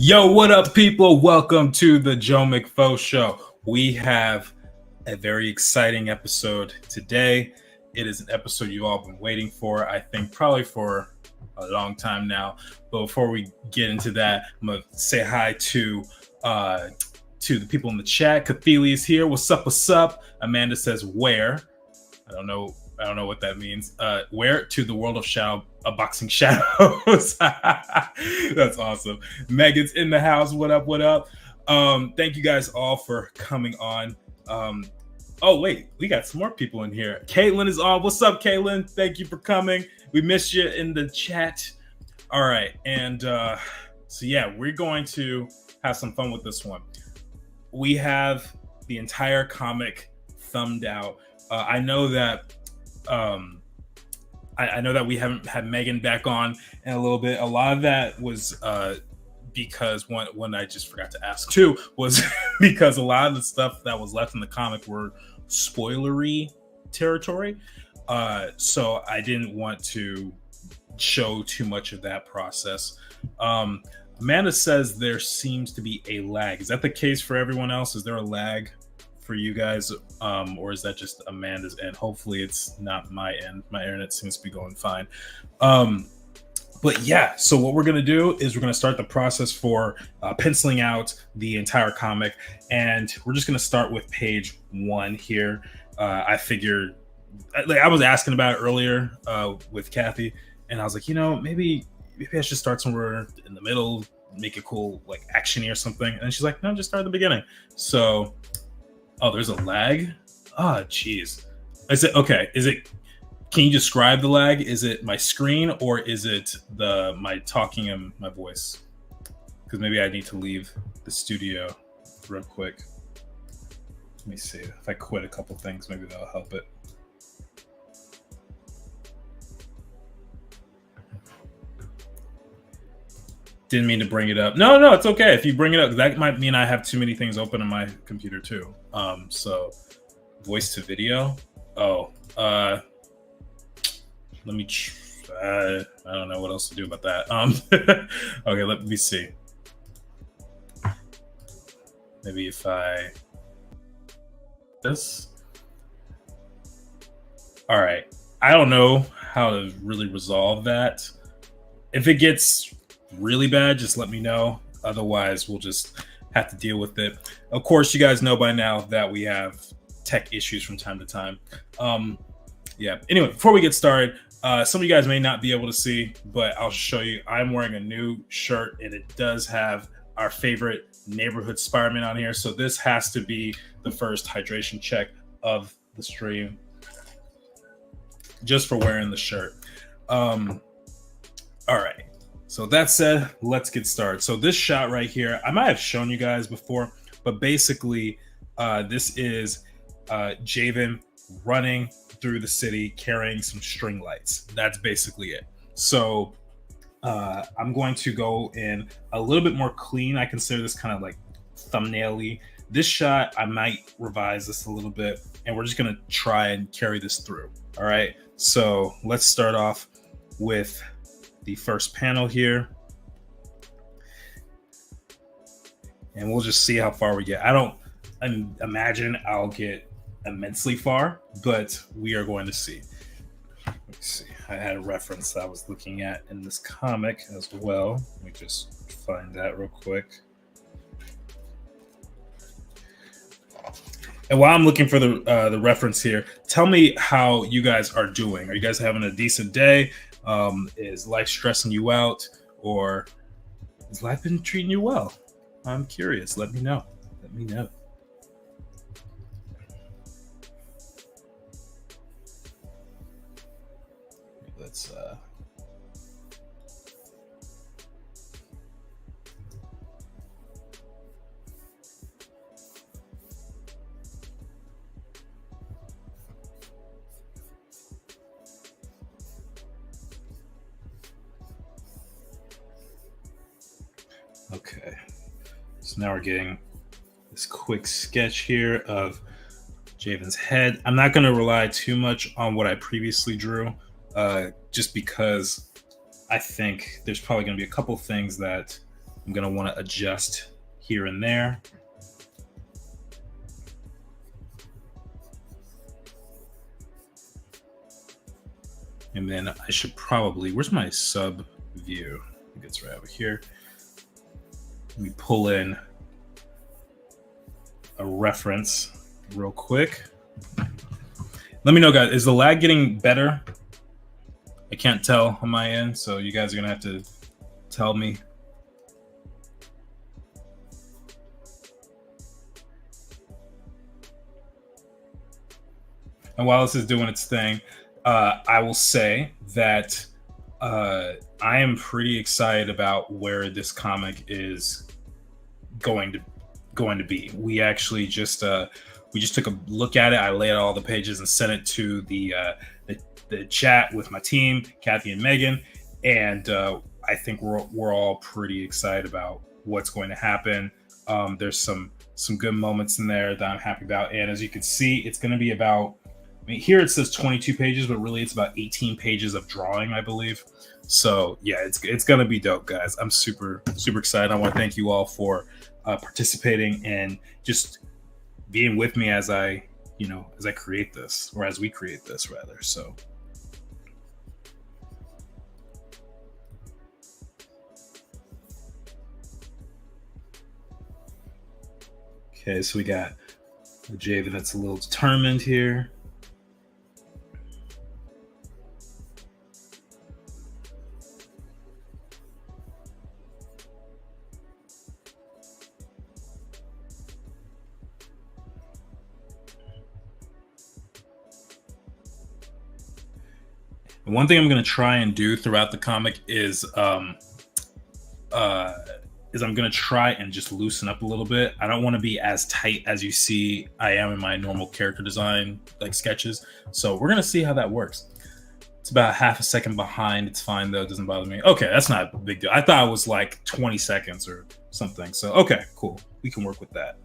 Yo, what up, people? Welcome to the Joe McFo Show. We have a very exciting episode today. It is an episode you all been waiting for, I think, probably for a long time now. But before we get into that, I'm gonna say hi to the people in the chat. Cathelia's here. What's up? What's up? Amanda says where. I don't know what that means. Where to the world of boxing shadows. That's awesome. Megan's in the house. What up? What up? Thank you guys all for coming on. Oh wait, we got some more people in here. Caitlin is on. What's up, Caitlin? Thank you for coming. We missed you in the chat. All right, and so yeah, we're going to have some fun with this one. We have the entire comic thumbed out. I know that we haven't had Megan back on in a little bit. A lot of that was because one I just forgot to ask too was because a lot of the stuff that was left in the comic were spoilery territory. So I didn't want to show too much of that process. Amanda says there seems to be a lag. Is that the case for everyone else? Is there a lag for you guys, or is that just Amanda's end? Hopefully it's not my end. My internet seems to be going fine. But yeah, so what we're going to do is we're going to start the process for penciling out the entire comic, and we're just going to start with page 1 here. I figured, I was asking about it earlier with Kathy, and I was like, maybe I should start somewhere in the middle, make it cool, like actiony or something. And she's like, no, just start at the beginning. So there's a lag. Geez. I said, okay. Can you describe the lag? Is it my screen or is it my talking and my voice? Because maybe I need to leave the studio real quick. Let me see. If I quit a couple things, maybe that'll help it. Didn't mean to bring it up. No, it's okay. If you bring it up, that might mean I have too many things open on my computer too. So voice to video. Let me I don't know what else to do about that. Okay, let me see. Maybe if I this. All right. I don't know how to really resolve that. If it gets really bad, just let me know. Otherwise, we'll just have to deal with it. Of course, you guys know by now that we have tech issues from time to time. Yeah. Anyway, before we get started, some of you guys may not be able to see, but I'll show you. I'm wearing a new shirt, and it does have our favorite neighborhood Spider-Man on here. So this has to be the first hydration check of the stream, just for wearing the shirt. All right. So that said, let's get started. So this shot right here, I might have shown you guys before, but basically this is Jayvn running through the city carrying some string lights. That's basically it. So I'm going to go in a little bit more clean. I consider this kind of like thumbnail-y. This shot, I might revise this a little bit, and we're just going to try and carry this through. All right. So let's start off with the first panel here, and we'll just see how far we get. I don't imagine I'll get immensely far, but we are going to see. Let's see. I had a reference I was looking at in this comic as well. Let me just find that real quick. And while I'm looking for the reference here, tell me how you guys are doing. Are you guys having a decent day? Is life stressing you out, or has life been treating you well? I'm curious. Let me know. Let's okay. So now we're getting this quick sketch here of Jayvn's head. I'm not going to rely too much on what I previously drew, just because I think there's probably going to be a couple things that I'm going to want to adjust here and there. And then I should probably, where's my sub view? I think it's right over here. Let me pull in a reference real quick. Let me know, guys, is the lag getting better? I can't tell on my end, so you guys are going to have to tell me. And while this is doing its thing, I will say that I am pretty excited about where this comic is going to be. We actually just took a look at it. I laid out all the pages and sent it to the chat with my team, Kathy and Megan, and I think we're all pretty excited about what's going to happen. There's some good moments in there that I'm happy about, and as you can see, it's going to be about. I mean, here it says 22 pages, but really it's about 18 pages of drawing, I believe. So yeah, it's gonna be dope, guys. I'm super excited. I want to thank you all for participating and just being with me as I create this, or as we create this rather. So okay, so we got Jayvn that's a little determined here. One thing I'm going to try and do throughout the comic is I'm going to try and just loosen up a little bit. I don't want to be as tight as you see I am in my normal character design like sketches. So we're going to see how that works. It's about half a second behind. It's fine though. It doesn't bother me. Okay, that's not a big deal. I thought it was like 20 seconds or something. So okay, cool. We can work with that.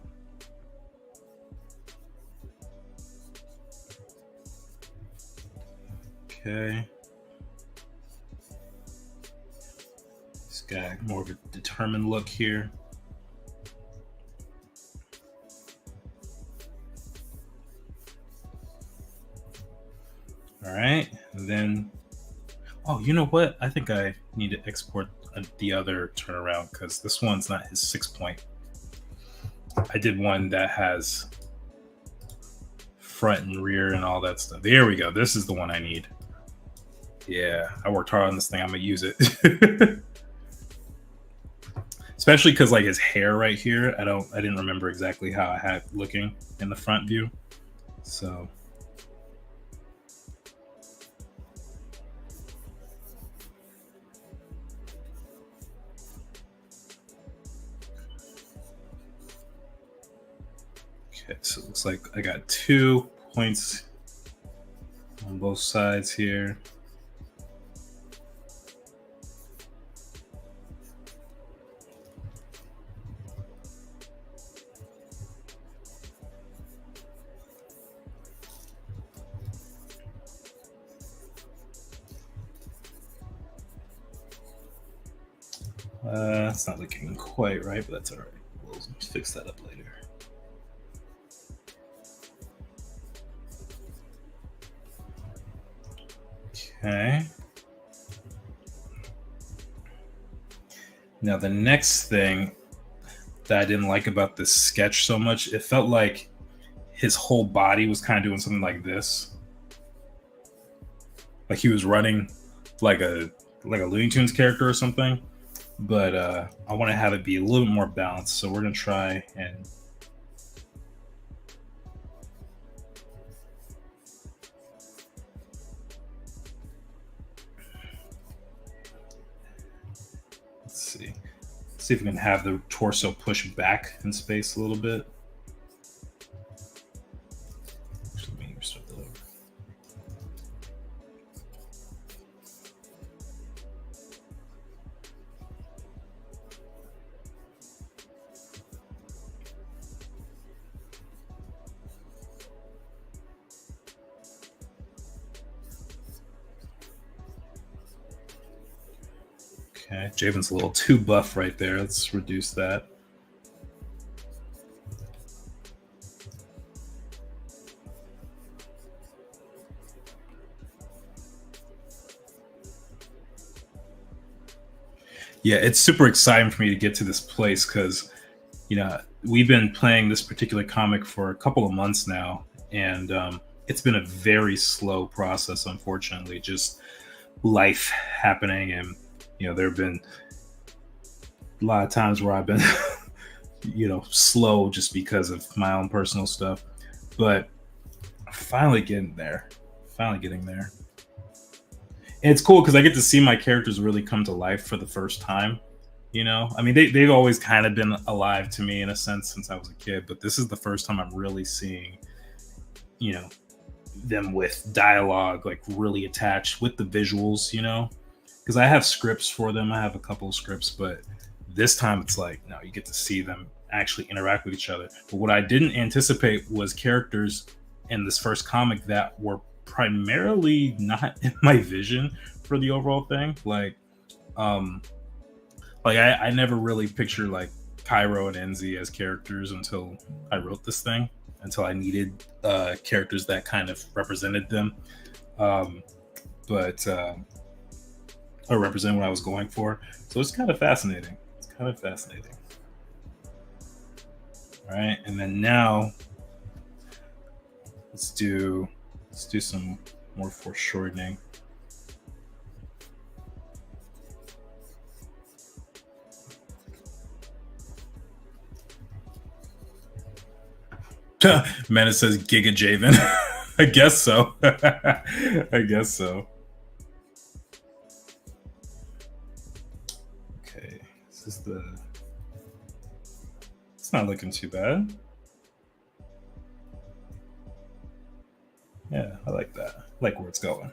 Okay. This guy, more of a determined look here. All right, and then, oh, you know what? I think I need to export the other turnaround because this one's not his 6-point. I did one that has front and rear and all that stuff. There we go. This is the one I need. Yeah, I worked hard on this thing. I'm gonna use it. Especially because like his hair right here, I didn't remember exactly how I had looking in the front view. So okay, so it looks like I got 2 points on both sides here. It's not looking quite right, but that's all right. We'll fix that up later. Okay. Now the next thing that I didn't like about this sketch so much, it felt like his whole body was kind of doing something like this. Like he was running like a Looney Tunes character or something. But I want to have it be a little bit more balanced. So we're going to try and let's see if we can have the torso push back in space a little bit. Let me start that over. Okay, Jayvn's a little too buff right there. Let's reduce that. Yeah, it's super exciting for me to get to this place because, we've been playing this particular comic for a couple of months now, and it's been a very slow process, unfortunately. Just life happening, and there have been a lot of times where I've been, slow just because of my own personal stuff. But finally getting there, finally getting there. And it's cool because I get to see my characters really come to life for the first time. I mean, they've always kind of been alive to me in a sense since I was a kid, but this is the first time I'm really seeing, you know, them with dialogue, like really attached with the visuals, because I have scripts for them. I have a couple of scripts, but this time it's like, no, you get to see them actually interact with each other. But what I didn't anticipate was characters in this first comic that were primarily not in my vision for the overall thing. I never really pictured like Cairo and Enzi as characters until I wrote this thing, until I needed characters that kind of represented them, or represent what I was going for. So it's kind of fascinating. All right, and then now let's do some more foreshortening. Man, it says Giga Jayvn. I guess so. I guess so. Okay, it's not looking too bad. Yeah, I like that. I like where it's going.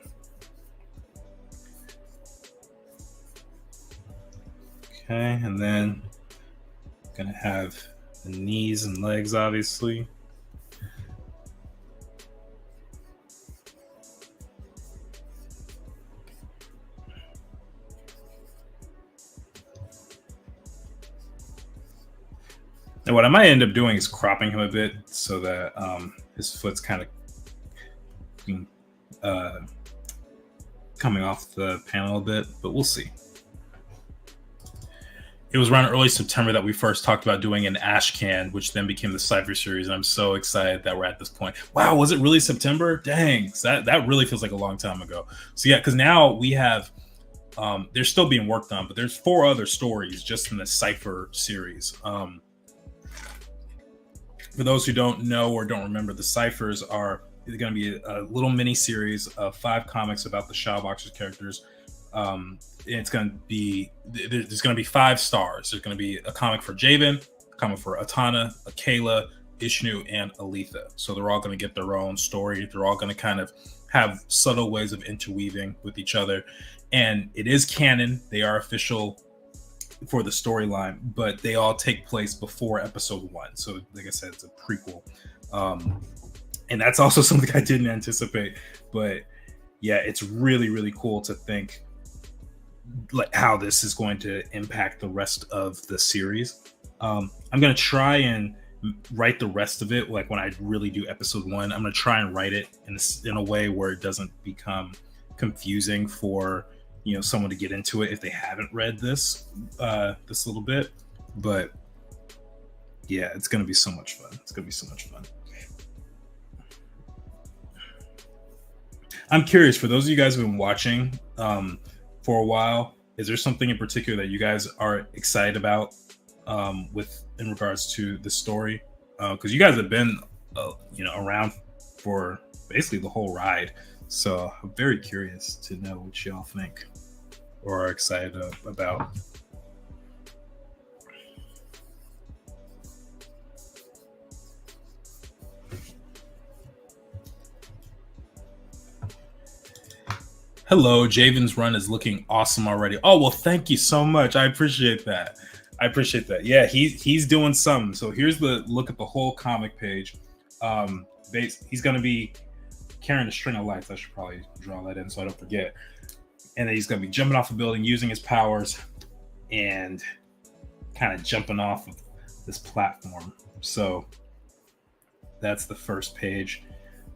Okay, and then gonna have the knees and legs, obviously. And what I might end up doing is cropping him a bit so that his foot's kind of coming off the panel a bit, but we'll see. It was around early September that we first talked about doing an Ashcan, which then became the Cypher series. And I'm so excited that we're at this point. Wow, was it really September? Dang, that really feels like a long time ago. So yeah, because now we have, they're still being worked on, but there's 4 other stories just in the Cypher series. For those who don't know or don't remember, the Ciphers are going to be a little mini series of 5 comics about the Shadowboxers characters. It's going to be, there's going to be 5 stars. There's going to be a comic for Jayvn, a comic for Atana, Akela, Ishnu, and Aletha. So they're all going to get their own story. They're all going to kind of have subtle ways of interweaving with each other. And it is canon. They are official for the storyline, but they all take place before episode 1. So like I said, it's a prequel. And that's also something I didn't anticipate. But yeah, it's really, really cool to think like how this is going to impact the rest of the series. I'm going to try and write the rest of it. Like when I really do episode 1, I'm going to try and write it in a way where it doesn't become confusing for someone to get into it if they haven't read this little bit. But yeah, it's gonna be so much fun. I'm curious, for those of you guys who've been watching for a while, is there something in particular that you guys are excited about in regards to the story? Because you guys have been around for basically the whole ride. So I'm very curious to know what y'all think or are excited about. Hello, Jayvn's run is looking awesome already. Oh, well, thank you so much. I appreciate that. Yeah, he's doing something. So here's the look at the whole comic page. He's going to be carrying a string of lights. I should probably draw that in so I don't forget. And then he's going to be jumping off a building using his powers. and kind of jumping off of this platform. So that's the first page.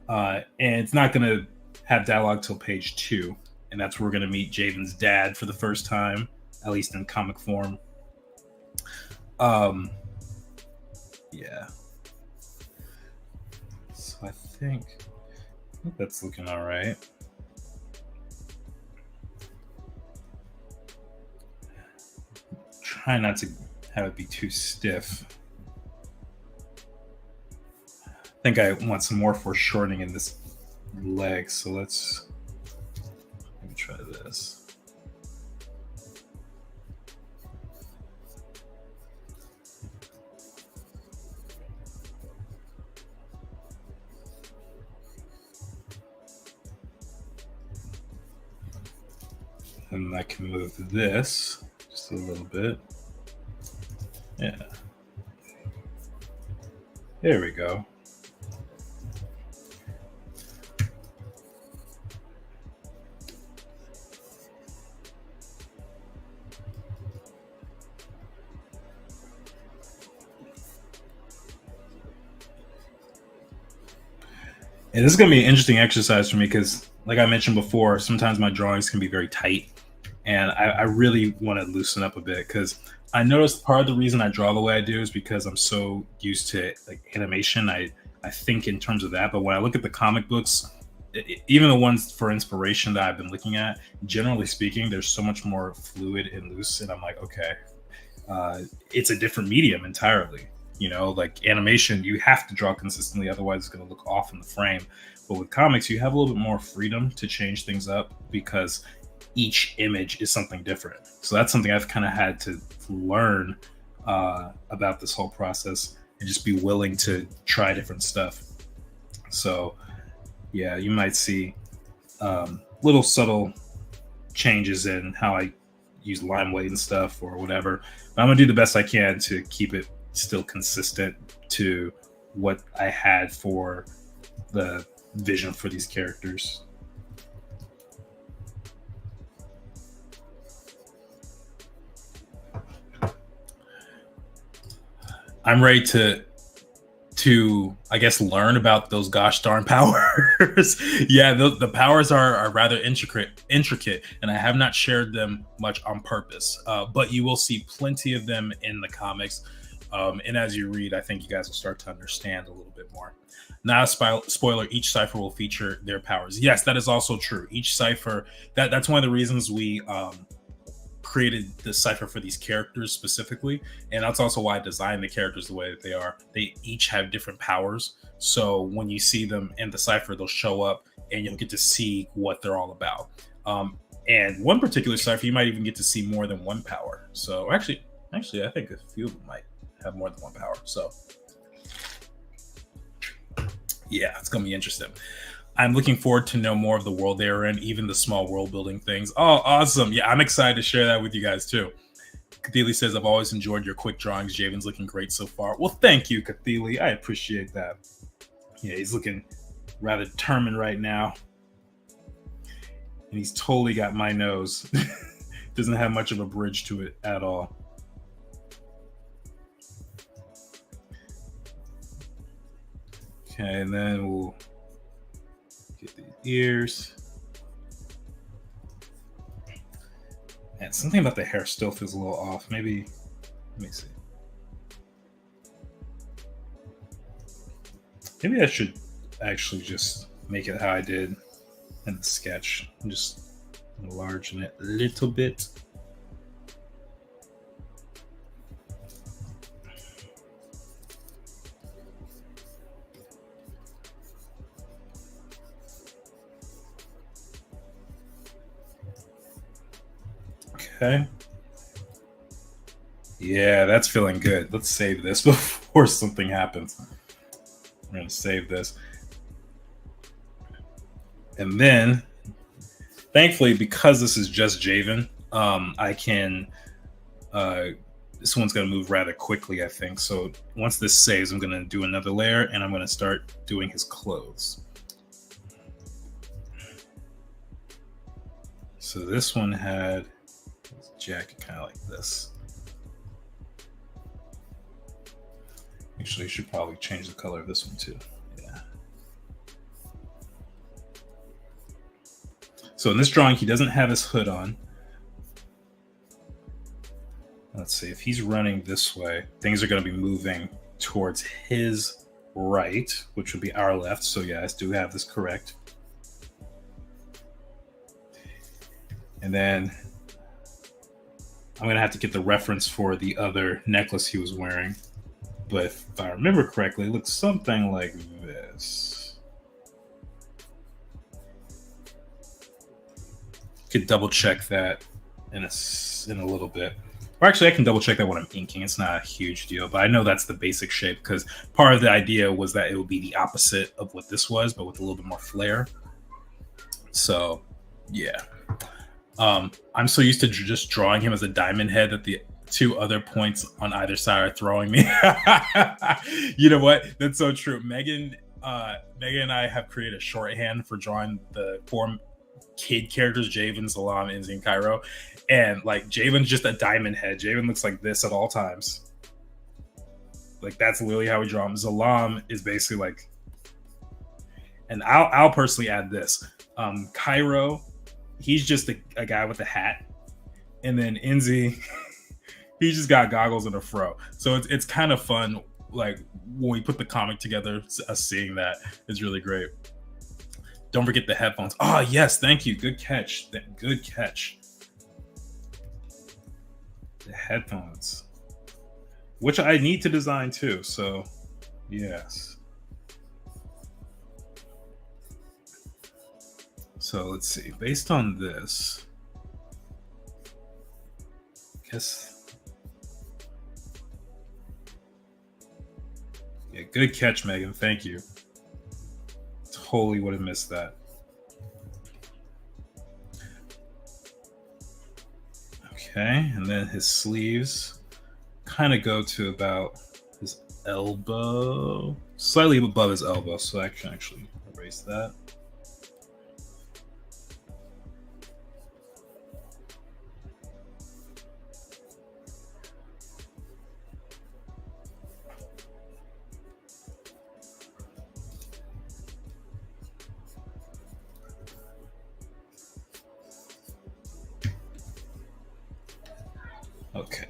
And it's not going to have dialogue till page 2. And that's where we're going to meet Jayvn's dad for the first time, at least in comic form. Yeah. So I think that's looking all right. Try not to have it be too stiff. I think I want some more foreshortening in this leg, so let me try this. And I can move this just a little bit. Yeah. There we go. And this is going to be an interesting exercise for me because, like I mentioned before, sometimes my drawings can be very tight. And I really want to loosen up a bit because I noticed part of the reason I draw the way I do is because I'm so used to like animation. I think in terms of that. But when I look at the comic books, even the ones for inspiration that I've been looking at, generally speaking, they're so much more fluid and loose. And I'm like, okay, it's a different medium entirely. You know, like animation, you have to draw consistently, otherwise it's going to look off in the frame. But with comics, you have a little bit more freedom to change things up because each image is something different. So that's something I've kind of had to learn about this whole process and just be willing to try different stuff. So yeah, you might see little subtle changes in how I use line weight and stuff or whatever. But I'm going to do the best I can to keep it still consistent to what I had for the vision for these characters. I'm ready to I guess learn about those gosh darn powers. Yeah, the powers are rather intricate, and I have not shared them much on purpose. But you will see plenty of them in the comics. And as you read, I think you guys will start to understand a little bit more. Not a spoiler, each cipher will feature their powers. Yes, that is also true. Each cipher, that's one of the reasons we created the cipher for these characters specifically. And that's also why I designed the characters the way that they are. They each have different powers. So when you see them in the cipher, they'll show up and you'll get to see what they're all about. And one particular cipher, you might even get to see more than one power. So actually, I think a few of them might have more than one power. So yeah, it's gonna be interesting. I'm looking forward to know more of the world they're in, even the small world building things. Oh, awesome. Yeah, I'm excited to share that with you guys too. Kathili says, I've always enjoyed your quick drawings. Jayvn's looking great so far. Well, thank you, Kathili. I appreciate that. Yeah, he's looking rather determined right now. And he's totally got my nose. Doesn't have much of a bridge to it at all. Okay, and then we'll get the ears. And something about the hair still feels a little off. Maybe, let me see. Maybe I should actually just make it how I did in the sketch. I'm just enlarging it a little bit. Okay. Yeah, that's feeling good. Let's save this before something happens. I'm going to save this. And then, thankfully, because this is just Jayvn, I can... this one's going to move rather quickly, I think. So once this saves, I'm going to do another layer, and I'm going to start doing his clothes. So this one had his jacket kind of like this. Actually, you should probably change the color of this one too. Yeah. So in this drawing, he doesn't have his hood on. Let's see, if he's running this way, things are going to be moving towards his right, which would be our left. So yeah, I do have this correct. And then I'm going to have to get the reference for the other necklace he was wearing. But if I remember correctly, it looks something like this. Could double check that in a little bit. Or actually, I can double check that when I'm inking. It's not a huge deal, but I know that's the basic shape because part of the idea was that it would be the opposite of what this was, but with a little bit more flair. So, yeah. I'm so used to just drawing him as a diamond head that the two other points on either side are throwing me. You know what? That's so true. Megan and I have created a shorthand for drawing the 4 kid characters, Jayvn, Zalam, Inzi, and Cairo. And like Jayvn's just a diamond head. Jayvn looks like this at all times. Like that's literally how we draw him. Zalam is basically like, and I'll personally add this. Cairo, he's just a guy with a hat. And then Inzi, he just got goggles and a fro. So it's kind of fun. Like when we put the comic together, us seeing that is really great. Don't forget the headphones. Oh yes, thank you. Good catch. Good catch. The headphones, which I need to design too. So yes. So let's see. Based on this, I guess. Yeah, good catch, Megan. Thank you. Totally would have missed that. Okay, and then his sleeves kind of go to about his elbow, slightly above his elbow, so I can actually erase that. Okay.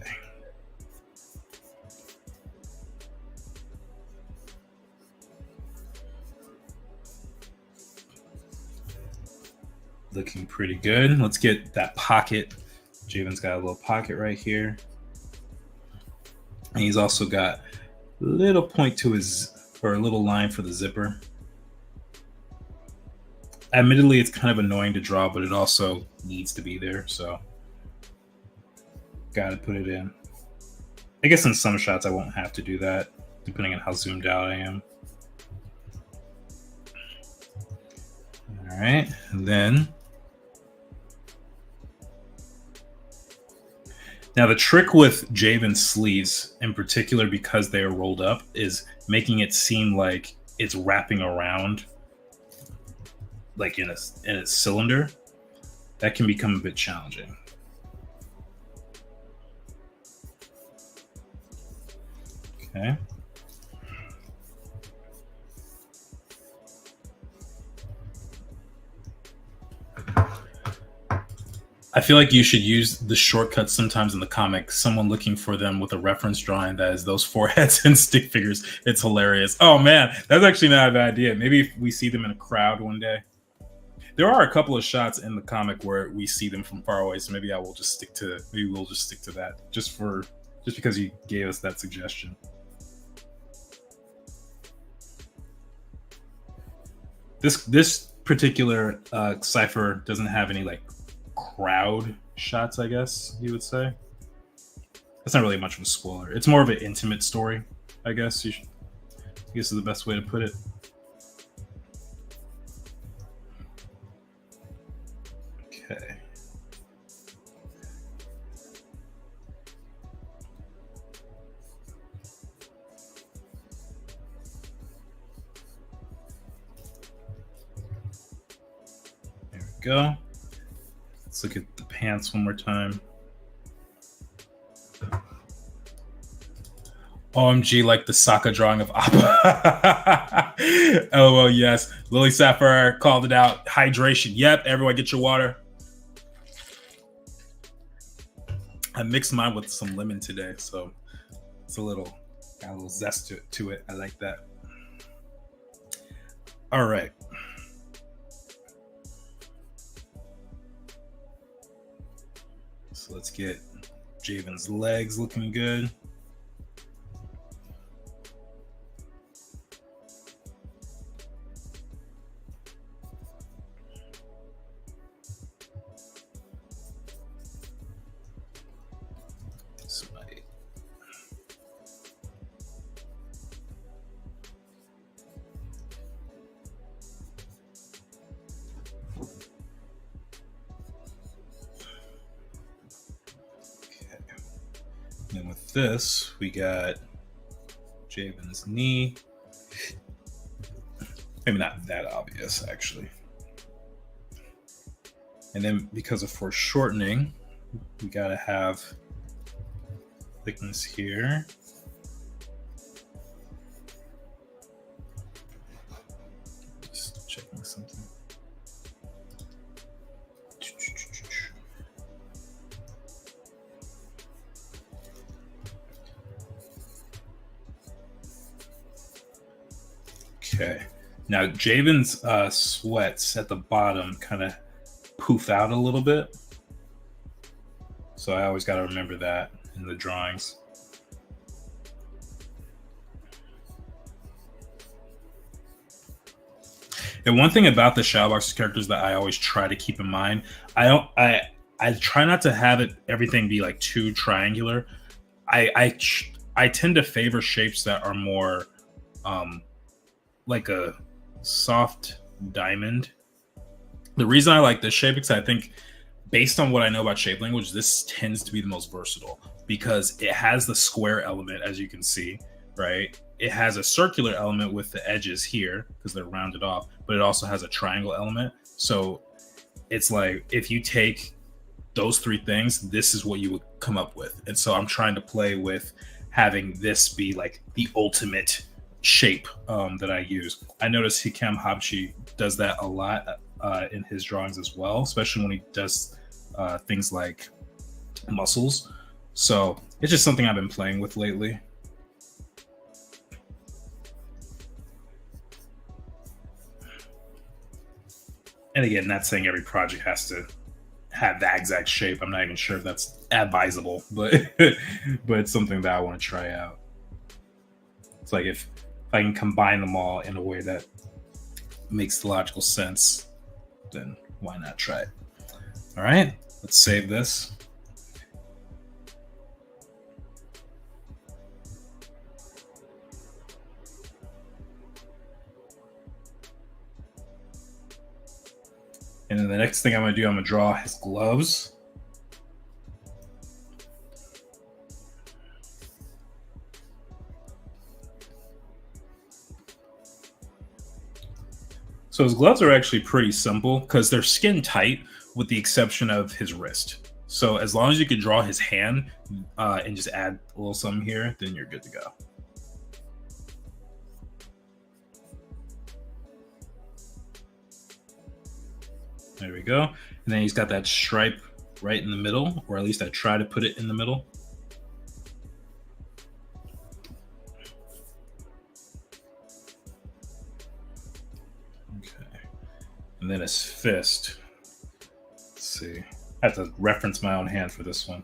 Looking pretty good. Let's get that pocket. Jayvn's got a little pocket right here. And he's also got a little point to his, or a little line for the zipper. Admittedly, it's kind of annoying to draw, but it also needs to be there, so gotta put it in. I guess in some shots I won't have to do that, depending on how zoomed out I am. All right, and then now the trick with Jayvn's sleeves, in particular because they are rolled up, is making it seem like it's wrapping around, like in a cylinder. That can become a bit challenging. Okay. I feel like you should use the shortcuts sometimes in the comic. Someone looking for them with a reference drawing that is those 4 heads and stick figures. It's hilarious. Oh man, that's actually not a bad idea. Maybe if we see them in a crowd one day. There are a couple of shots in the comic where we see them from far away, so maybe we'll just stick to that just because you gave us that suggestion. This particular cipher doesn't have any like crowd shots, I guess you would say. That's not really much of a spoiler. It's more of an intimate story, I guess. I guess is the best way to put it. Okay. There we go. Let's look at the pants one more time. OMG, like the Sokka drawing of Appa. LOL, yes. Lily Sapphire called it out. Hydration. Yep, everyone get your water. I mixed mine with some lemon today, so it's got a little zest to it. I like that. All right. So let's get Jayvn's legs looking good. And with this, we got Jayvn's knee. Maybe not that obvious, actually. And then because of foreshortening, we gotta have thickness here. Just checking something. Okay. Now Jayvn's sweats at the bottom kind of poof out a little bit. So I always got to remember that in the drawings. And one thing about the Shadowboxers characters that I always try to keep in mind, I try not to have everything be like too triangular. I tend to favor shapes that are more like a soft diamond. The reason I like this shape is I think, based on what I know about shape language, this tends to be the most versatile because it has the square element, as you can see, right? It has a circular element with the edges here because they're rounded off, but it also has a triangle element. So it's like, if you take those three things, this is what you would come up with. And so I'm trying to play with having this be like the ultimate shape that I use. I notice Hikam Habshi does that a lot in his drawings as well, especially when he does things like muscles. So it's just something I've been playing with lately. And again, not saying every project has to have that exact shape. I'm not even sure if that's advisable, but but it's something that I want to try out. It's like if I can combine them all in a way that makes logical sense, then why not try it? All right, let's save this. And then the next thing I'm going to do, I'm going to draw his gloves. So his gloves are actually pretty simple because they're skin tight with the exception of his wrist. So as long as you can draw his hand and just add a little something here, then you're good to go. There we go. And then he's got that stripe right in the middle, or at least I try to put it in the middle. Okay. And then his fist. Let's see. I have to reference my own hand for this one.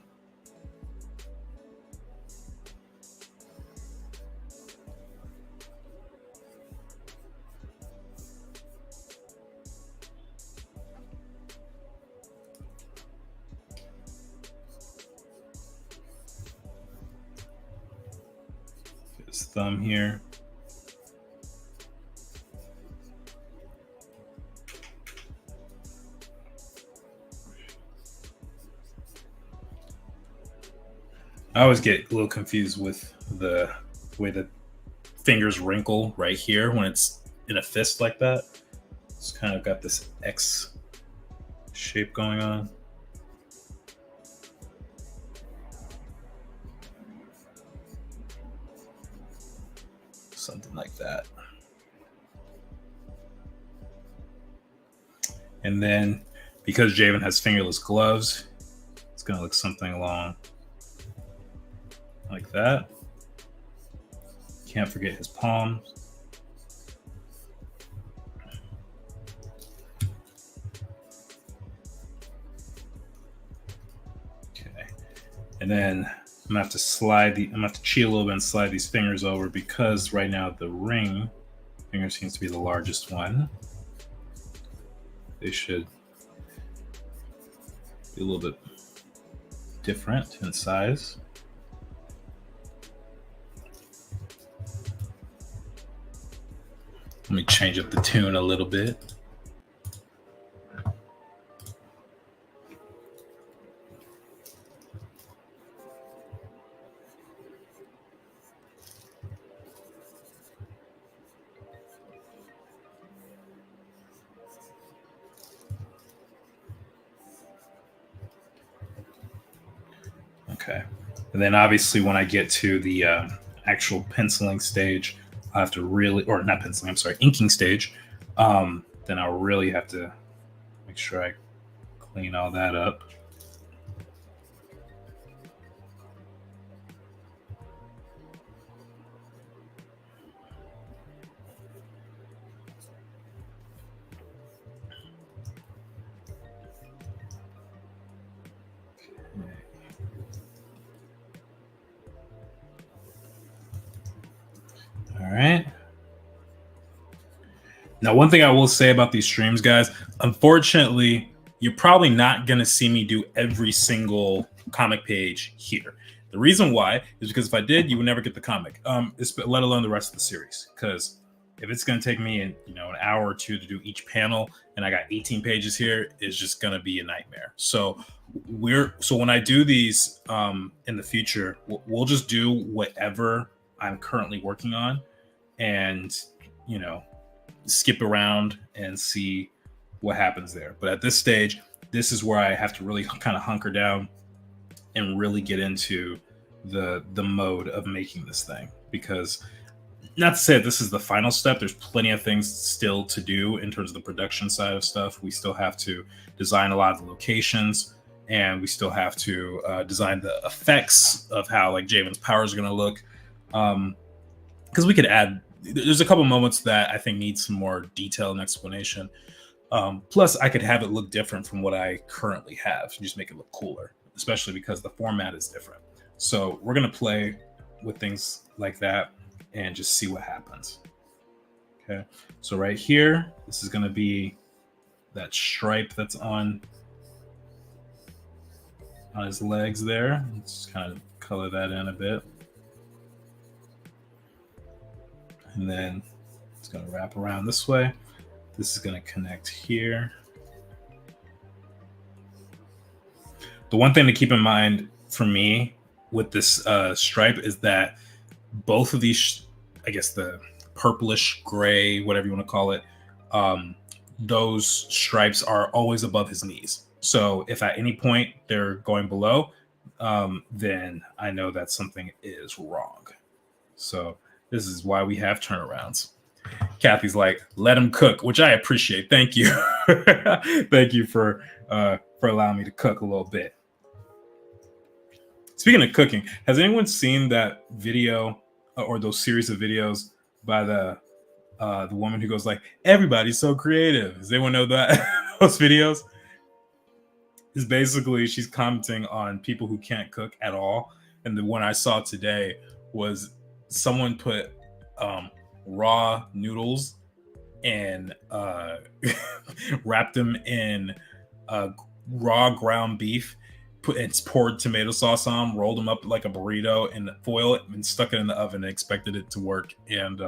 His thumb here. I always get a little confused with the way the fingers wrinkle right here when it's in a fist like that. It's kind of got this X shape going on. something like that. And then because Jayvn has fingerless gloves, it's going to look something along like that. Can't forget his palms. Okay. And then I'm gonna have to cheat a little bit and slide these fingers over, because right now the ring finger seems to be the largest one. They should be a little bit different in size. Let me change up the tune a little bit. Okay. And then obviously when I get to the actual penciling stage, I have to really, or not penciling, I'm sorry, inking stage, then I'll really have to make sure I clean all that up. All right. Now, one thing I will say about these streams, guys, unfortunately, you're probably not going to see me do every single comic page here. The reason why is because if I did, you would never get the comic, let alone the rest of the series. Because if it's going to take me an hour or two to do each panel, and I got 18 pages here, it's just going to be a nightmare. So when I do these in the future, we'll just do whatever I'm currently working on, and skip around and see what happens there. But at this stage, this is where I have to really kind of hunker down and really get into the mode of making this thing. Because, not to say this is the final step, there's plenty of things still to do in terms of the production side of stuff. We still have to design a lot of the locations, and we still have to design the effects of how like Jayvn's powers are going to look. Because we could add, there's a couple moments that I think need some more detail and explanation. Plus, I could have it look different from what I currently have, and just make it look cooler, especially because the format is different. So we're going to play with things like that and just see what happens. Okay, so right here, this is going to be that stripe that's on his legs there. Let's kind of color that in a bit. And then it's going to wrap around this way. This is going to connect here. The one thing to keep in mind for me with this stripe is that both of these, I guess the purplish gray, whatever you want to call it, those stripes are always above his knees. So if at any point they're going below, then I know that something is wrong. So this is why we have turnarounds. Kathy's like, let him cook, which I appreciate. Thank you. Thank you for allowing me to cook a little bit. Speaking of cooking, has anyone seen that video or those series of videos by the woman who goes like, everybody's so creative? Does anyone know that? Those videos? Is basically she's commenting on people who can't cook at all. And the one I saw today was someone put raw noodles and wrapped them in raw ground beef, poured tomato sauce on, rolled them up like a burrito and foil it, and stuck it in the oven and expected it to work. And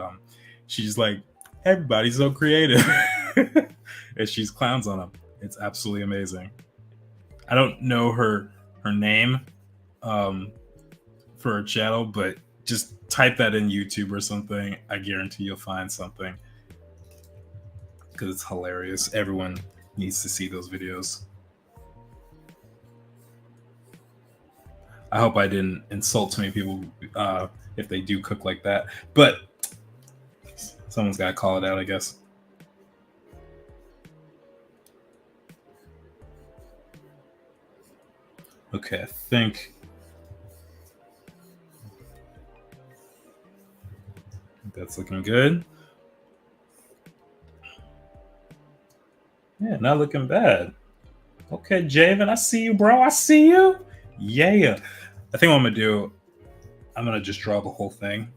she's like, everybody's so creative. And she's clowns on them. It's absolutely amazing. I don't know her name for her channel, but just type that in YouTube or something. I guarantee you'll find something, because it's hilarious. Everyone needs to see those videos. I hope I didn't insult too many people if they do cook like that. But Someone's got to call it out, I guess. Okay, I think that's looking good. Yeah, not looking bad. Okay, Jayvn, I see you, bro. I see you. Yeah. I think what I'm gonna do, I'm gonna just draw the whole thing.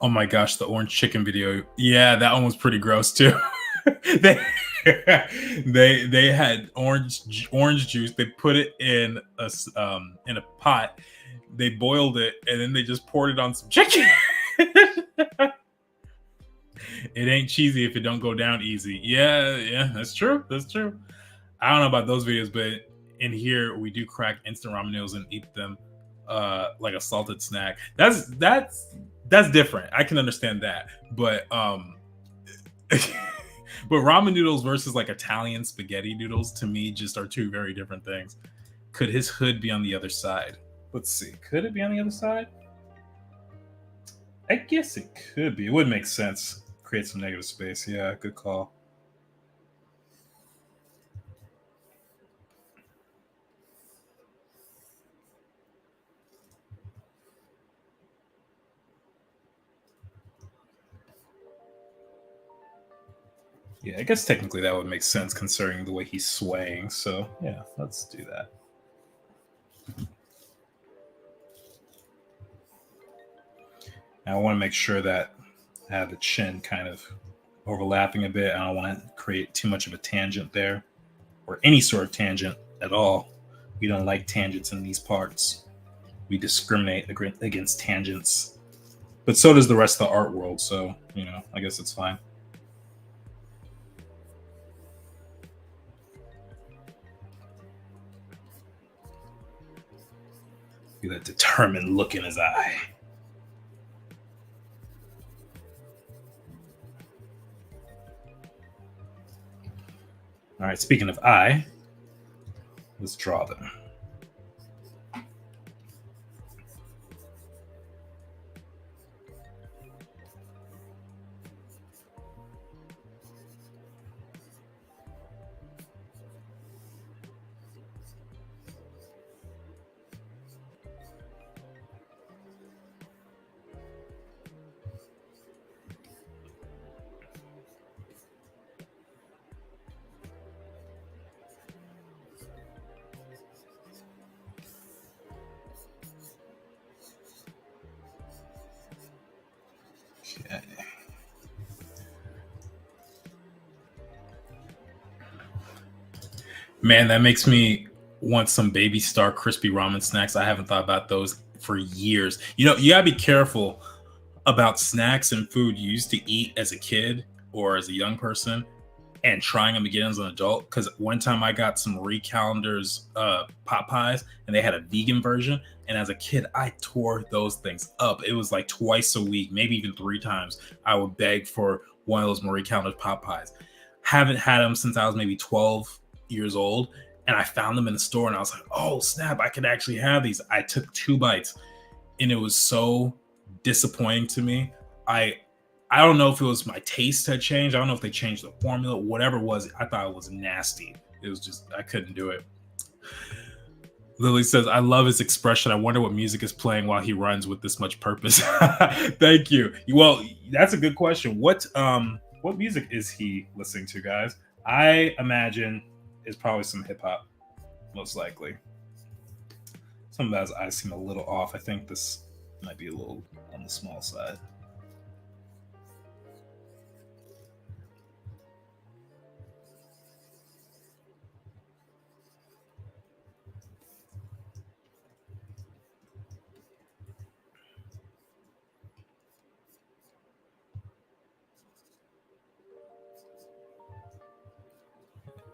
Oh my gosh, the orange chicken video. Yeah, that one was pretty gross too. they, they had orange juice. They put it in a pot. They boiled it and then they just poured it on some chicken. It ain't cheesy if it don't go down easy. Yeah, that's true. That's true. I don't know about those videos, but in here we do crack instant ramen noodles and eat them like a salted snack. That's different. I can understand that. But but ramen noodles versus like Italian spaghetti noodles to me just are two very different things. Could his hood be on the other side? Let's see. Could it be on the other side? I guess it could be. It would make sense. Create some negative space. Yeah, good call. Yeah, I guess technically that would make sense considering the way he's swaying. So yeah, let's do that. Now I want to make sure that I have the chin kind of overlapping a bit. I don't want to create too much of a tangent there or any sort of tangent at all. We don't like tangents in these parts. We discriminate against tangents. But so does the rest of the art world. So, I guess it's fine. Get that determined look in his eye. All right, speaking of eye, let's draw them. Okay. Man, that makes me want some Baby Star crispy ramen snacks. I haven't thought about those for years. You gotta be careful about snacks and food you used to eat as a kid or as a young person and trying them again as an adult. Because one time I got some Marie Callender's pot pies and they had a vegan version. And as a kid, I tore those things up. It was like twice a week, maybe even 3 times. I would beg for one of those Marie Callender's pot pies. Haven't had them since I was maybe 12 years old. And I found them in the store and I was like, oh, snap, I could actually have these. I took 2 bites and it was so disappointing to me. I don't know if it was my taste had changed. I don't know if they changed the formula, whatever it was. I thought it was nasty. It was just, I couldn't do it. Lily says, I love his expression. I wonder what music is playing while he runs with this much purpose. Thank you. Well, that's a good question. What music is he listening to, guys? I imagine it's probably some hip hop, most likely. Some of those eyes seem a little off. I think this might be a little on the small side.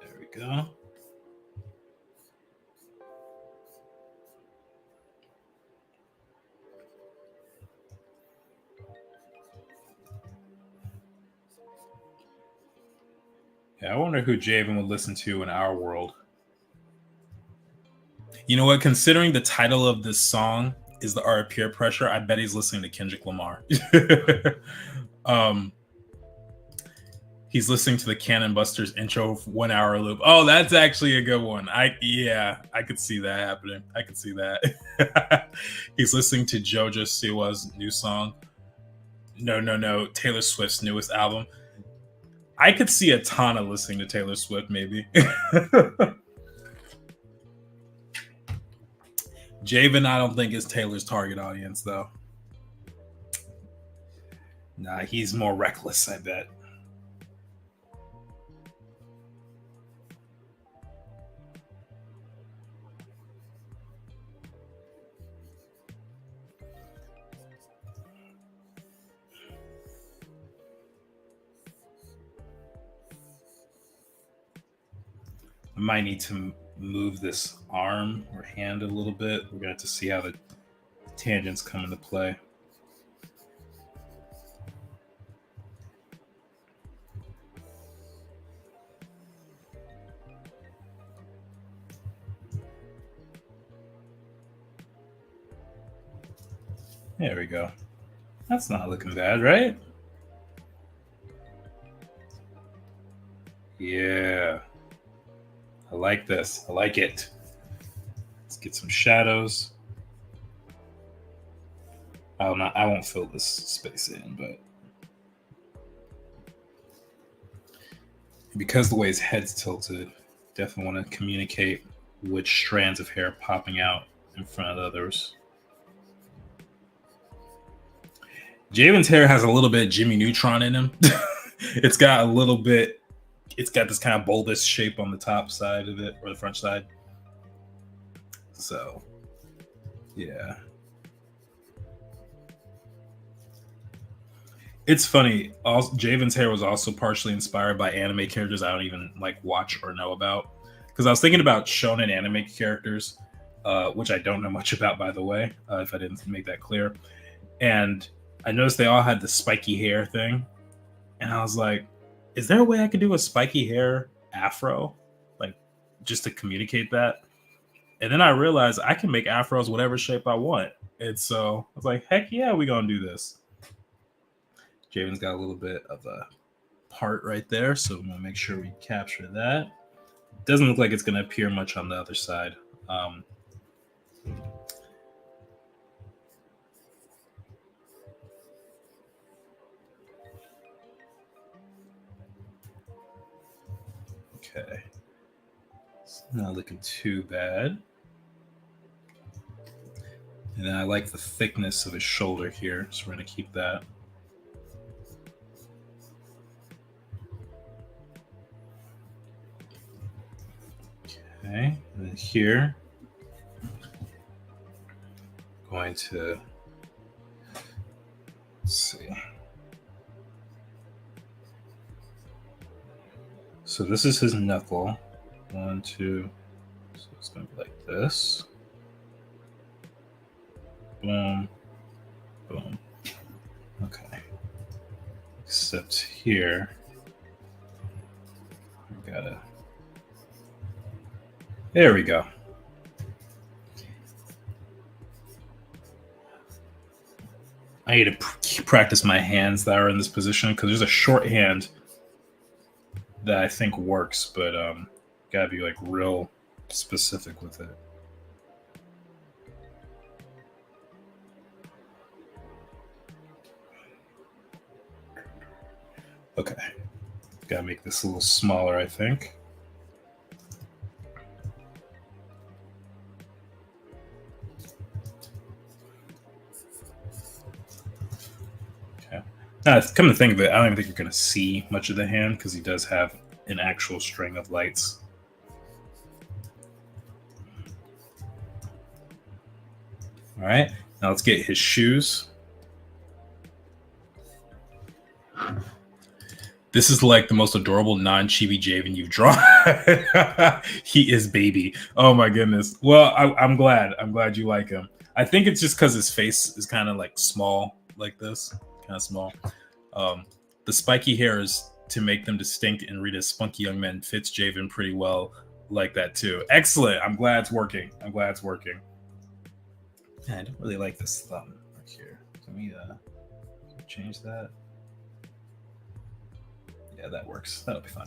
There we go. Yeah, I wonder who Jayvn would listen to in our world. You know what? Considering the title of this song is the art of peer pressure, I bet he's listening to Kendrick Lamar. um, he's listening to the Cannon Busters intro 1 hour loop. Oh, that's actually a good one. I could see that happening. I could see that. He's listening to JoJo Siwa's new song. No, Taylor Swift's newest album. I could see a ton of listening to Taylor Swift, maybe. Jayvn, I don't think is Taylor's target audience, though. Nah, he's more reckless, I bet. I might need to move this arm or hand a little bit. We're going to have to see how the tangents come into play. There we go. That's not looking bad, right? Yeah. I like this. I like it. Let's get some shadows. I won't fill this space in, but because the way his head's tilted, definitely want to communicate which strands of hair are popping out in front of the others. Jayvn's hair has a little bit of Jimmy Neutron in him. It's got this kind of bulbous shape on the top side of it, or the front side. So, yeah. It's funny. Jayvn's hair was also partially inspired by anime characters I don't even watch or know about. Because I was thinking about shonen anime characters, which I don't know much about, by the way, if I didn't make that clear. And I noticed they all had the spiky hair thing. And I was like, is there a way I could do a spiky hair afro? Just to communicate that? And then I realized I can make afros whatever shape I want. And so I was like, heck yeah, we're going to do this. Jayvn's got a little bit of a part right there, so I'm going to make sure we capture that. Doesn't look like it's going to appear much on the other side. Okay. It's not looking too bad. And then I like the thickness of his shoulder here, so we're going to keep that. Okay, and then here, going to, let's see. So this is his knuckle. 1, 2. So it's going to be like this. Boom. Boom. Okay. Except here, I gotta. There we go. I need to practice my hands that are in this position because there's a shorthand that I think works, but gotta be real specific with it. Okay, gotta make this a little smaller, I think. Come to think of it, I don't even think you're going to see much of the hand because he does have an actual string of lights. All right, now let's get his shoes. This is the most adorable non-chibi Jayvn you've drawn. He is baby. Oh my goodness. Well, I'm glad. I'm glad you like him. I think it's just because his face is kind of small like this. Kind of small. The spiky hair is to make them distinct and read as spunky young men fits Jayvn pretty well like that too. Excellent. I'm glad it's working. Yeah, I don't really like this thumb right here. Let me change that. Yeah, that works. That'll be fine.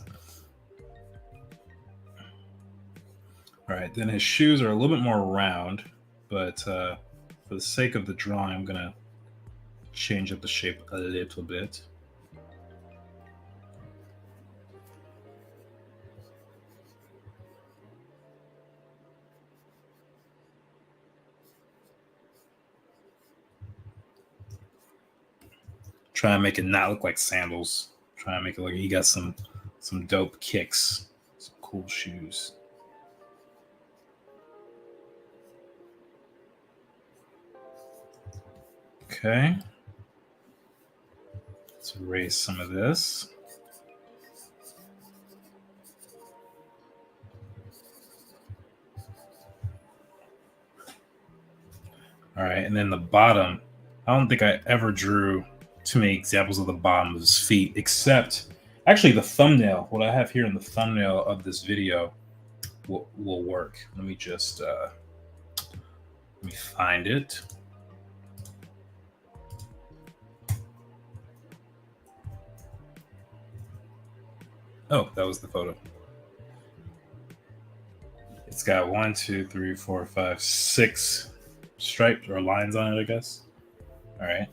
All right, then his shoes are a little bit more round, but for the sake of the drawing, I'm gonna change up the shape a little bit. Try and make it not look like sandals. Try and make it look like he got some dope kicks, some cool shoes. Okay. Let's erase some of this. All right, and then the bottom. I don't think I ever drew too many examples of the bottom of his feet, except actually the thumbnail. What I have here in the thumbnail of this video will work. Let me just let me find it. Oh, that was the photo. It's got 1, 2, 3, 4, 5, 6 stripes or lines on it, I guess. All right.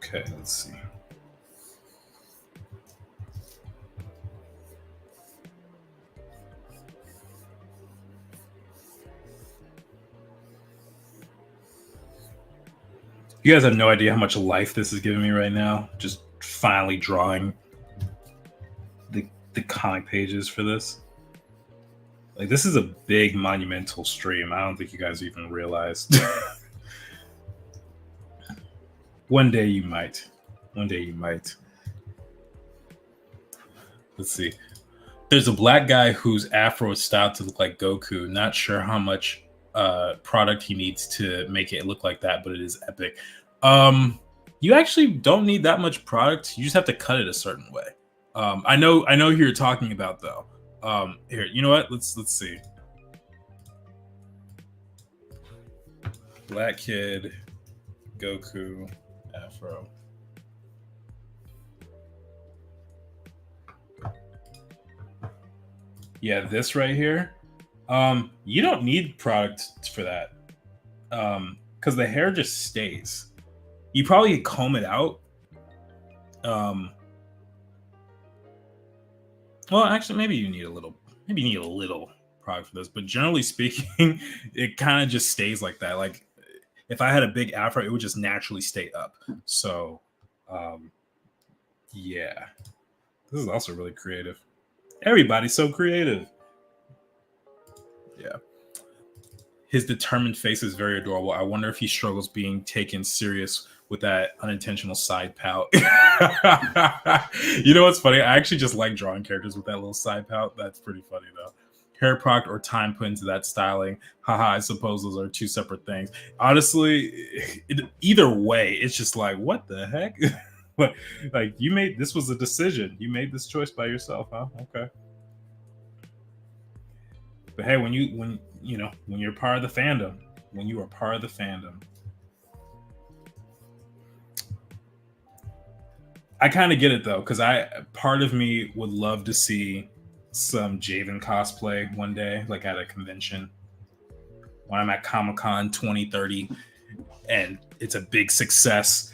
Okay, let's see. You guys have no idea how much life this is giving me right now. Just finally drawing the comic pages for this. Like, this is a big monumental stream. I don't think you guys even realized. One day you might. Let's see. There's a black guy whose afro is styled to look like Goku. Not sure how much product he needs to make it look like that, but it is epic. You actually don't need that much product. You just have to cut it a certain way. I know who you're talking about though. Here, you know what? Let's see. Black kid, Goku, afro. Yeah, this right here. You don't need product for that. Because the hair just stays. You probably comb it out. Well, actually, maybe you need a little product for this, but generally speaking, it kind of just stays like that. Like, if I had a big afro, it would just naturally stay up. So, yeah, this is also really creative. Everybody's so creative. Yeah. His determined face is very adorable. I wonder if he struggles being taken serious with that unintentional side pout. You know what's funny? I actually just like drawing characters with that little side pout. That's pretty funny, though. Hair product or time put into that styling. Haha, I suppose those are two separate things. Honestly, either way, it's just like, what the heck? Like, you made this was a decision. You made this choice by yourself, huh? Okay. But hey, when you're part of the fandom, when you are part of the fandom, I kind of get it though, because part of me would love to see some Jayvn cosplay one day, like at a convention. When I'm at Comic-Con 2030 and it's a big success,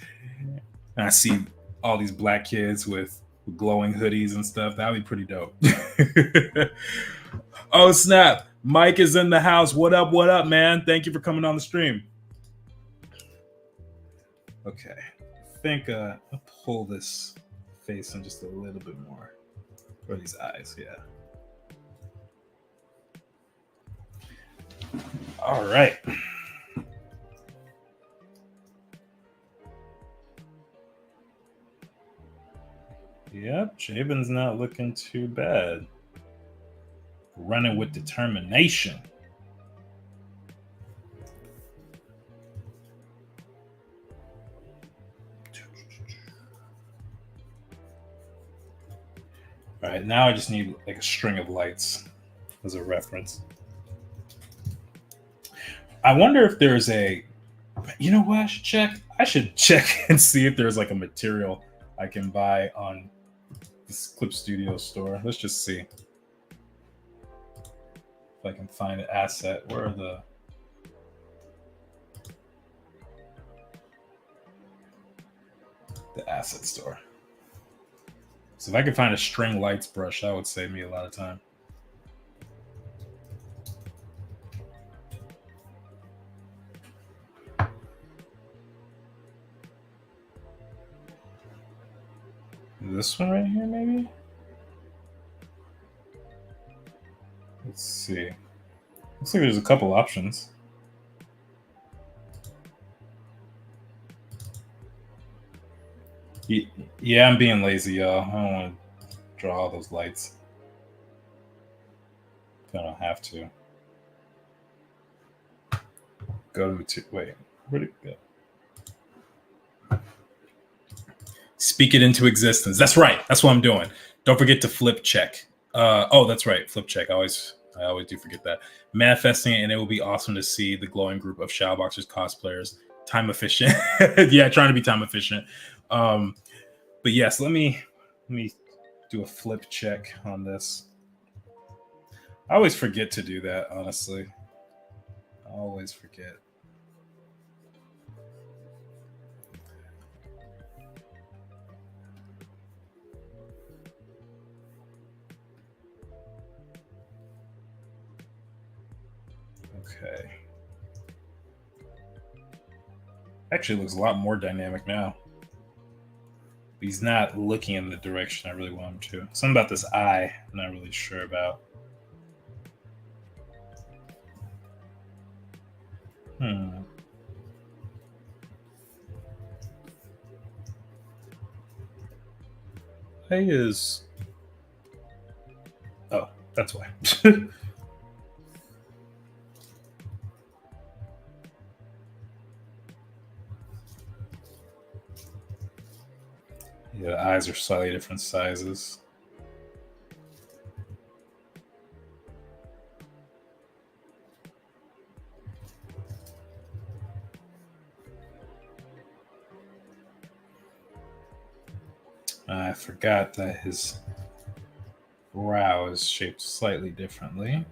and I see all these black kids with glowing hoodies and stuff, that would be pretty dope. Oh snap, Mike is in the house. What up, man? Thank you for coming on the stream. Okay, think I'll pull this face in just a little bit more. Or these eyes, yeah. All right. Yep, Jayvn's not looking too bad. Running with determination. All right, now I just need like a string of lights as a reference. I wonder if there's a, you know what I should check? I should check and see if there's like a material I can buy on this Clip Studio store. Let's just see if I can find an asset. Where are the asset store? So if I could find a string lights brush, that would save me a lot of time. This one right here, maybe? Let's see. Looks like there's a couple options. Yeah, I'm being lazy, y'all. I don't want to draw all those lights. I don't have to. Go to wait. Where'd it go? Speak it into existence. That's right. That's what I'm doing. Don't forget to flip check. Oh, that's right. Flip check. I always do forget that. Manifesting it, and it will be awesome to see the glowing group of Shadowboxers cosplayers. Time efficient. Yeah, trying to be time efficient. But yes, let me do a flip check on this. I always forget to do that, honestly. I always forget. Okay. Actually, looks a lot more dynamic now. He's not looking in the direction I really want him to. Something about this eye, I'm not really sure about. Hey is. Oh, that's why. Yeah, the eyes are slightly different sizes. I forgot that his brow is shaped slightly differently.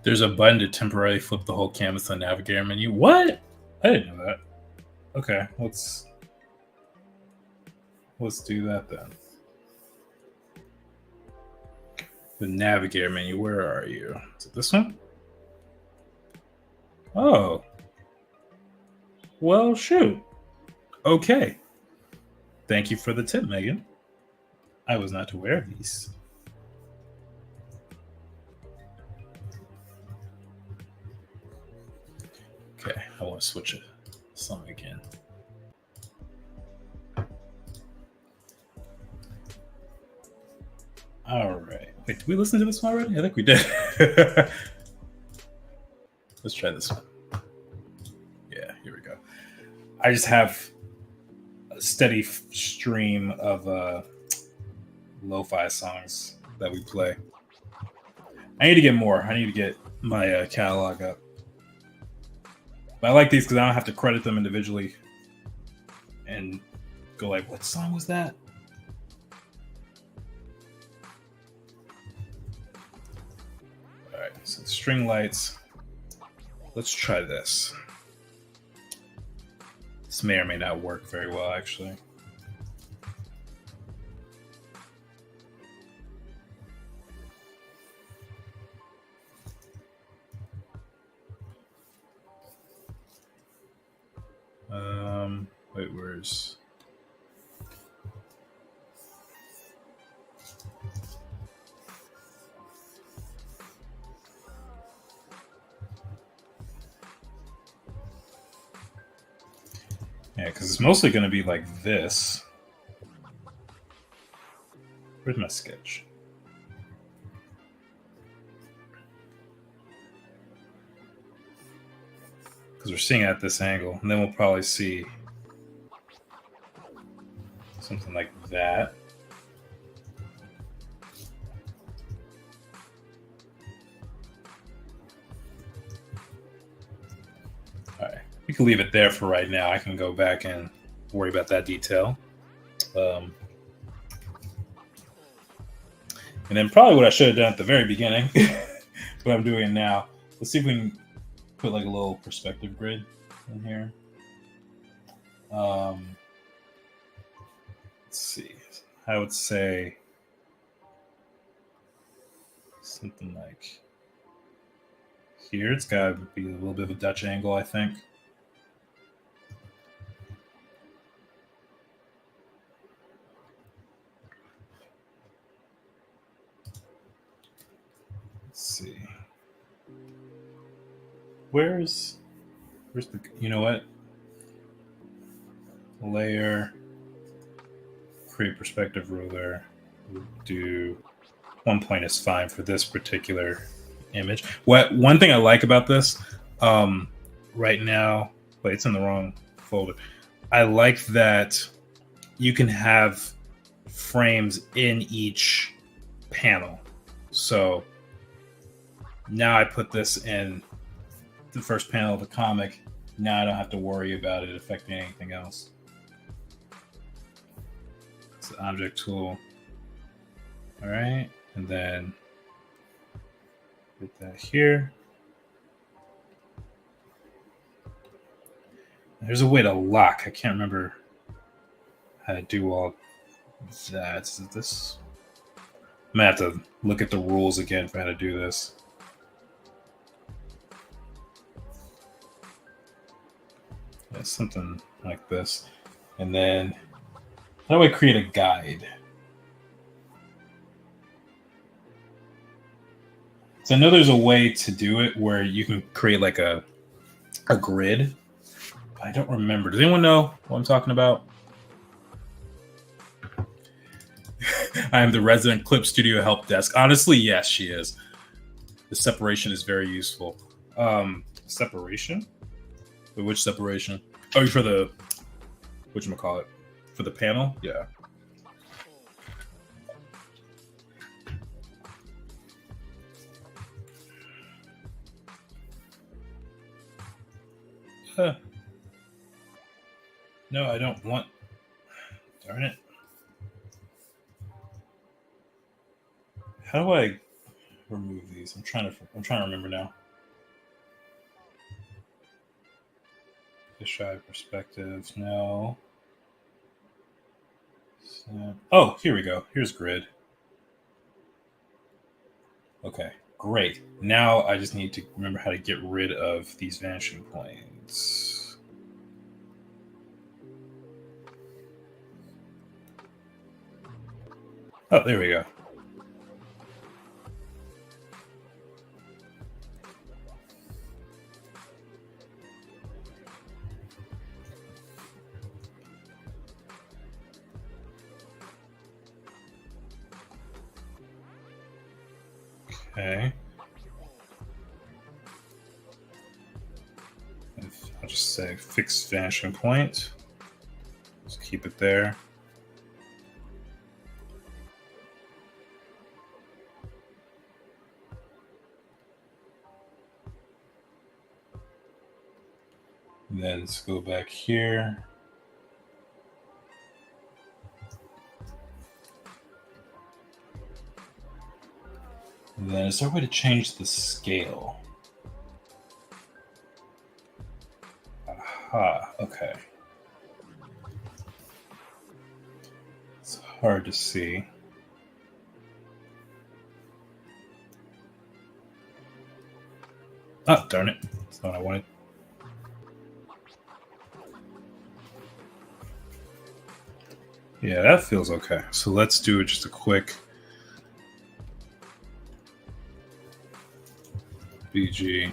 There's a button to temporarily flip the whole canvas on the navigator menu. What? I didn't know that. Okay, let's do that then. The navigator menu, where are you? Is it this one? Oh. Well, shoot. Okay. Thank you for the tip, Megan. I was not aware of these. Okay, I want to switch it. Song again. All right. Wait, did we listen to this one already? I think we did. Let's try this one. Yeah, here we go. I just have a steady stream of lo-fi songs that we play. I need to get more. I need to get my catalog up. But I like these because I don't have to credit them individually and go like, what song was that? All right, so string lights. Let's try this. This may or may not work very well, actually. Wait, where's... Yeah, because it's mostly going to be like this. Where's my sketch? Because we're seeing it at this angle, and then we'll probably see something like that. All right, we can leave it there for right now. I can go back and worry about that detail. And then probably what I should have done at the very beginning, but I'm doing it now. Let's see if we can put like a little perspective grid in here. Let's see. I would say something like here. It's got to be a little bit of a Dutch angle, I think. Let's see. Where's the, you know what? Layer, create perspective ruler. We'll do 1 point is fine for this particular image. One thing I like about this right now, wait, it's in the wrong folder. I like that you can have frames in each panel. So now I put this in the first panel of the comic. Now I don't have to worry about it affecting anything else. It's the object tool. All right, and then put that here. There's a way to lock. I can't remember how to do all that. Is this? I'm gonna have to look at the rules again for how to do this. Yeah, something like this. And then how do I create a guide? So I know there's a way to do it where you can create like a grid. I don't remember. Does anyone know what I'm talking about? I am the resident Clip Studio help desk. Honestly, yes, she is. The separation is very useful. Separation? Wait, which separation? Oh, for the whatchamacallit? For the panel? Yeah. No, I don't want. Darn it. How do I remove these? I'm trying to remember now. Fisheye perspective. No. Oh, here we go. Here's grid. Okay, great. Now I just need to remember how to get rid of these vanishing planes. Oh, there we go. Okay. I'll just say fixed vanishing point. Just keep it there. And then let's go back here. And then is there a way to change the scale? Aha, okay. hard to see. Oh, darn it. That's not what I wanted. Yeah, that feels okay. So let's do just a quick BG.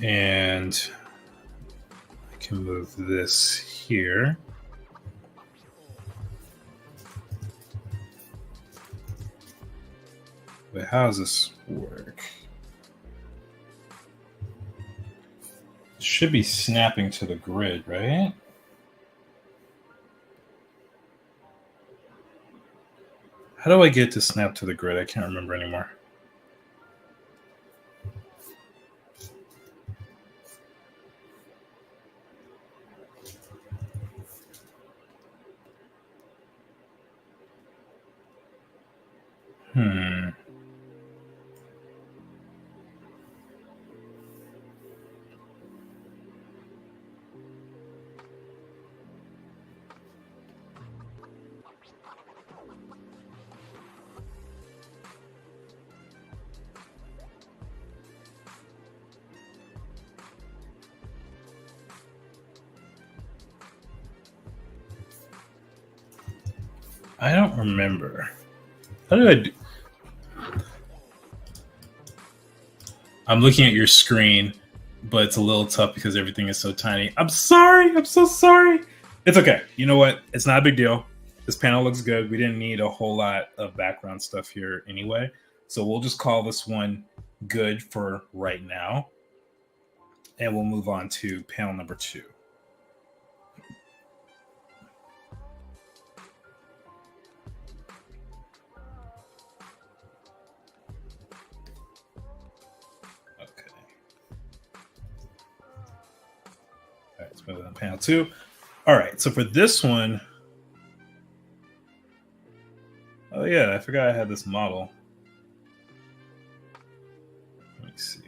And I can move this here. But how does this work? It should be snapping to the grid, right? How do I get to snap to the grid? I can't remember anymore. I don't remember. How did I do? I'm looking at your screen, but it's a little tough because everything is so tiny. I'm sorry. I'm so sorry. It's okay. You know what? It's not a big deal. This panel looks good. We didn't need a whole lot of background stuff here anyway. So we'll just call this one good for right now. And we'll move on to panel number 2. Let's move on to panel 2. All right, so for this one, oh yeah, I forgot I had this model. Let me see.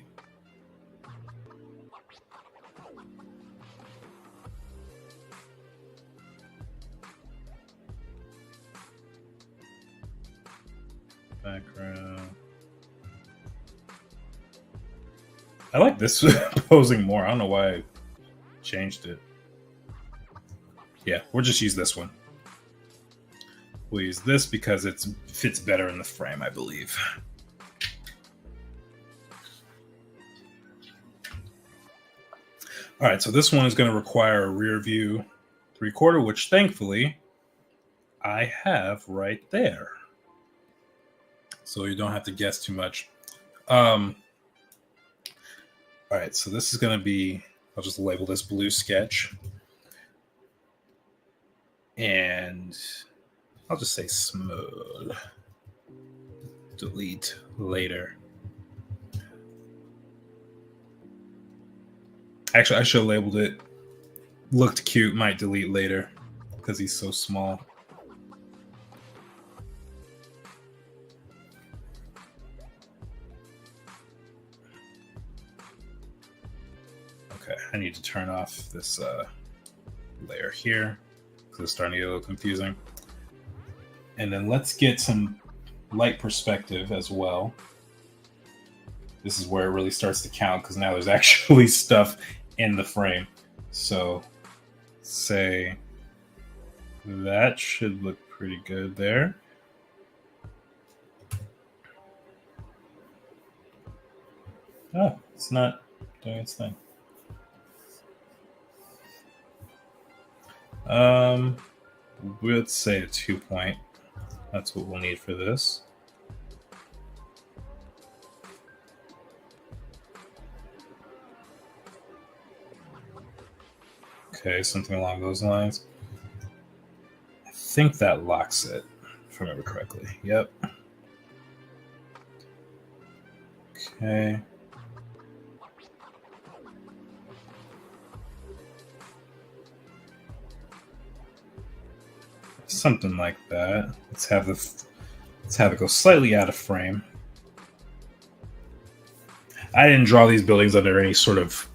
Background. I like this posing more. I don't know why I changed it. Yeah, we'll just use this one. We'll use this because it fits better in the frame, I believe. All right, so this one is going to require a rear view 3/4, which thankfully I have right there. So you don't have to guess too much. All right, so this is going to be, I'll just label this blue sketch. And I'll just say smooth. Delete later. Actually, I should have labeled it looked cute, might delete later because he's so small. Okay, I need to turn off this layer here because it's starting to get a little confusing. And then let's get some light perspective as well. This is where it really starts to count because now there's actually stuff in the frame. So say that should look pretty good there. Oh, it's not doing its thing. Let's say a 2-point. That's what we'll need for this. Okay, something along those lines. I think that locks it, if I remember correctly. Yep. Okay. Something like that. Let's have it go slightly out of frame. I didn't draw these buildings under any sort of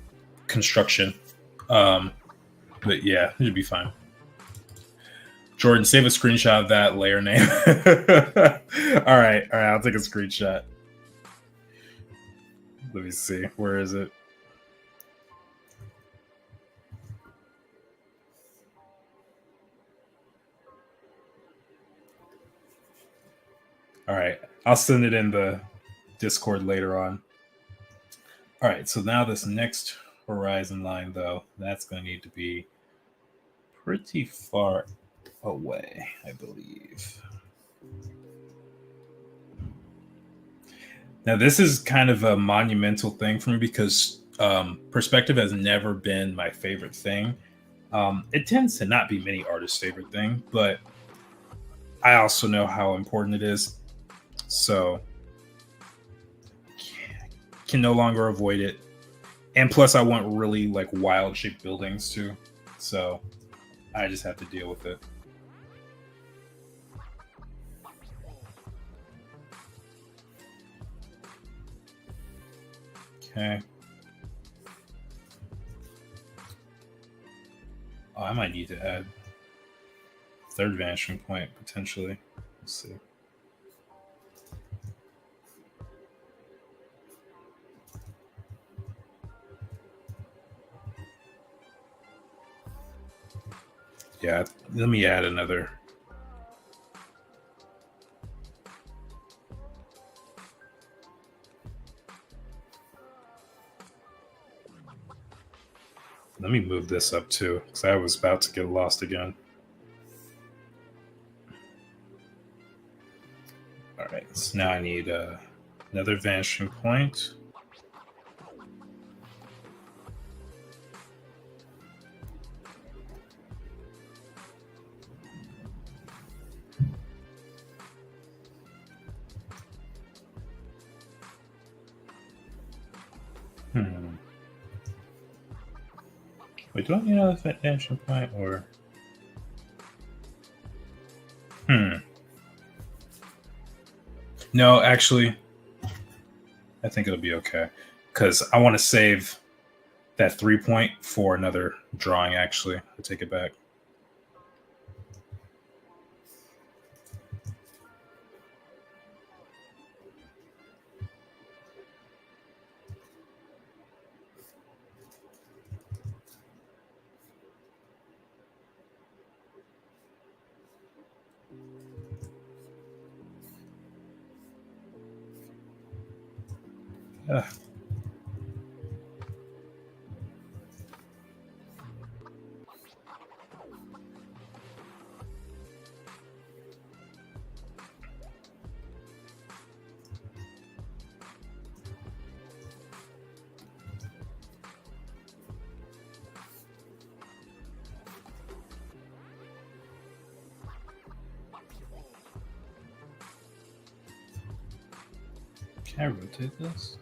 construction. But yeah, it should be fine. Jordan, save a screenshot of that layer name. All right, I'll take a screenshot. Let me see. Where is it? All right, I'll send it in the Discord later on. All right, so now this next horizon line, though, that's going to need to be pretty far away, I believe. Now, this is kind of a monumental thing for me because perspective has never been my favorite thing. It tends to not be many artists' favorite thing, but I also know how important it is. So, can no longer avoid it. And plus, I want really like wild shaped buildings too. So, I just have to deal with it. Okay. Oh, I might need to add third vanishing point potentially. Let's see. Yeah, let me add another. Let me move this up too, because I was about to get lost again. All right, so now I need another vanishing point. Wait, do I need another vanishing point or? No, actually, I think it'll be okay because I want to save that 3 point for another drawing. Actually, I'll take it back. Ugh. Can I rotate this?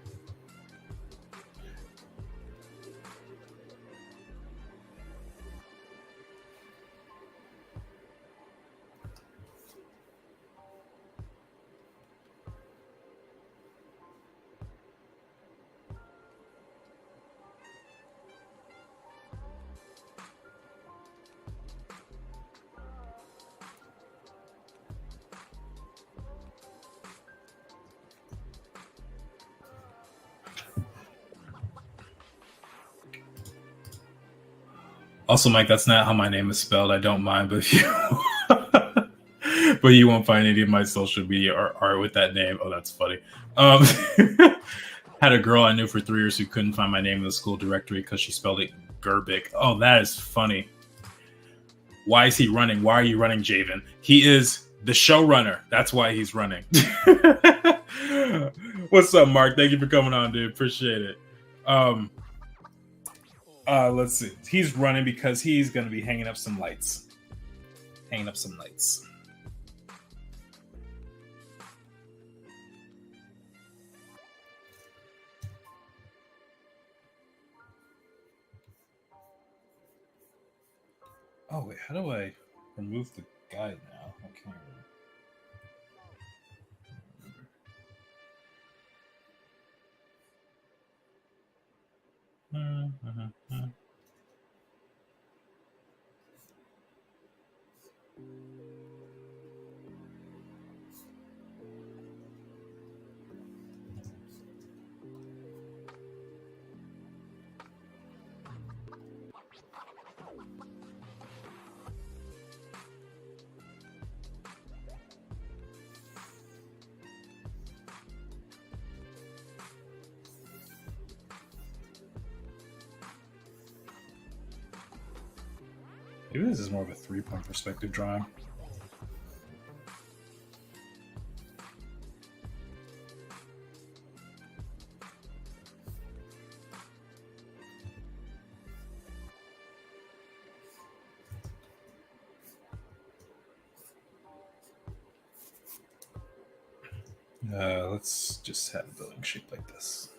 Also, Mike, that's not how my name is spelled. I don't mind, but if you but you won't find any of my social media or art with that name. Oh, that's funny. Had a girl I knew for 3 years who couldn't find my name in the school directory because she spelled it Gerbic. Oh, that is funny. Why is he running? Why are you running, Jayvn? He is the showrunner. That's why he's running. What's up, Mark? Thank you for coming on, dude. Appreciate it. Let's see. He's running because he's going to be hanging up some lights. Hanging up some lights. Oh, wait. How do I remove the guide now? I can't remember. Maybe this is more of a 3-point perspective drawing. Let's just have a building shape like this.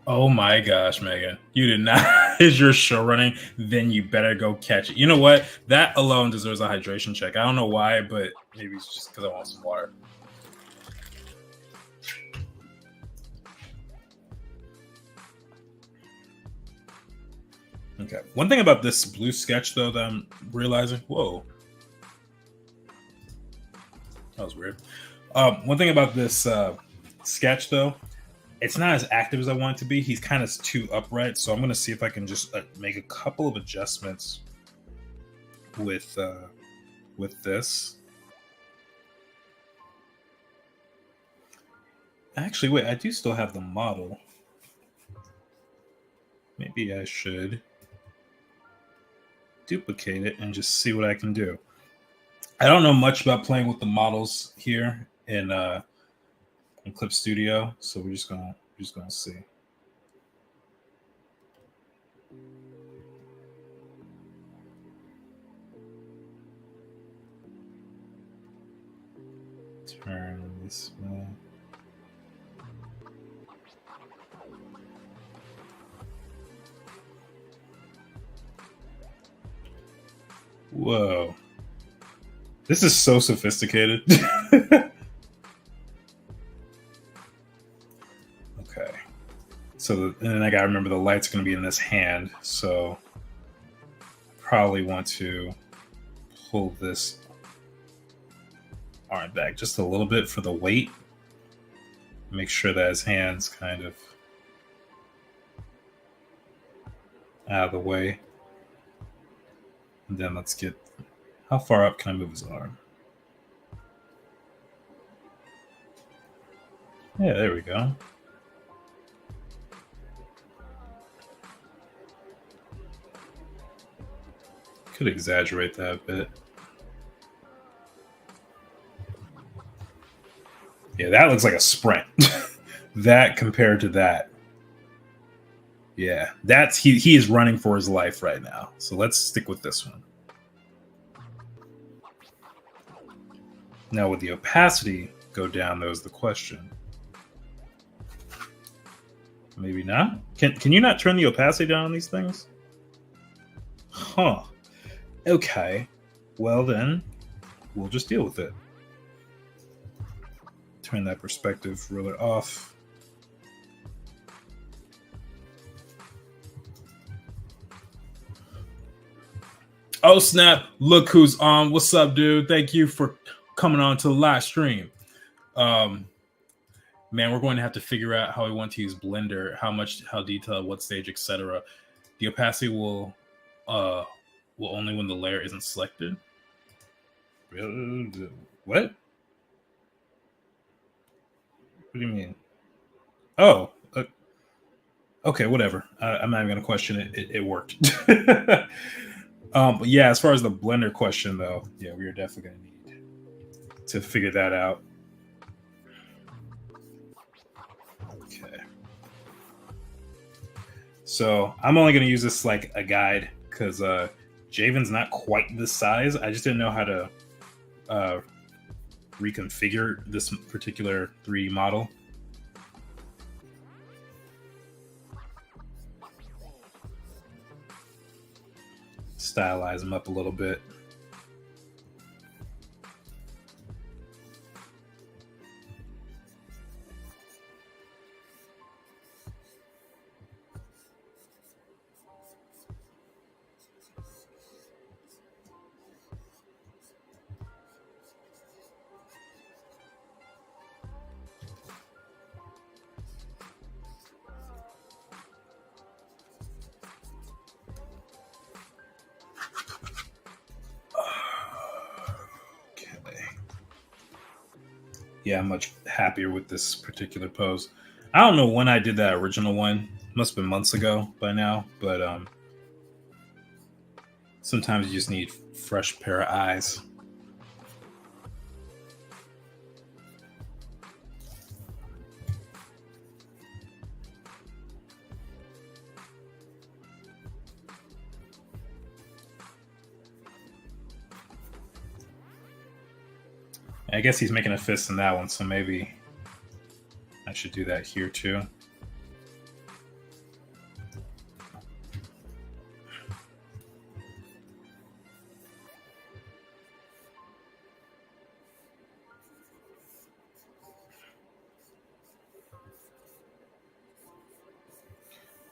Oh my gosh, Megan. You did not is your show running, then you better go catch it. You know what? That alone deserves a hydration check. I don't know why, but maybe it's just because I want some water. Okay. One thing about this blue sketch, though, that I'm realizing. Whoa. That was weird. One thing about this sketch, though, it's not as active as I want it to be. He's kind of too upright, so I'm going to see if I can just make a couple of adjustments with this. Actually, wait, I do still have the model. Maybe I should duplicate it and just see what I can do. I don't know much about playing with the models here in Clip Studio, so we're just gonna see. Turn this way. Whoa. This is so sophisticated. Okay. So, and then I gotta remember the light's gonna be in this hand, so probably want to pull this arm back just a little bit for the weight. Make sure that his hand's kind of out of the way. And then let's get, how far up can I move his arm? Yeah, there we go. Could exaggerate that a bit. Yeah, that looks like a sprint. That compared to that. Yeah, that's he is running for his life right now. So let's stick with this one. Now, would the opacity go down? That was the question. Maybe not. Can you not turn the opacity down on these things? Huh. Okay. Well then, we'll just deal with it. Turn that perspective ruler off. Oh snap! Look who's on. What's up, dude? Thank you for coming on to the live stream. Man, we're going to have to figure out how we want to use Blender, how detailed, what stage, etc. The opacity will only when the layer isn't selected. What? What do you mean? Oh, okay, whatever. I'm not even gonna question it. It worked. But yeah, as far as the Blender question, though, yeah, we are definitely gonna need to figure that out. Okay. So I'm only gonna use this like a guide because Jayvn's not quite this size. I just didn't know how to reconfigure this particular 3D model. Stylize them up a little bit. Yeah, I'm much happier with this particular pose. I don't know when I did that original one. Must have been months ago by now, but sometimes you just need fresh pair of eyes. I guess he's making a fist in that one, so maybe I should do that here too.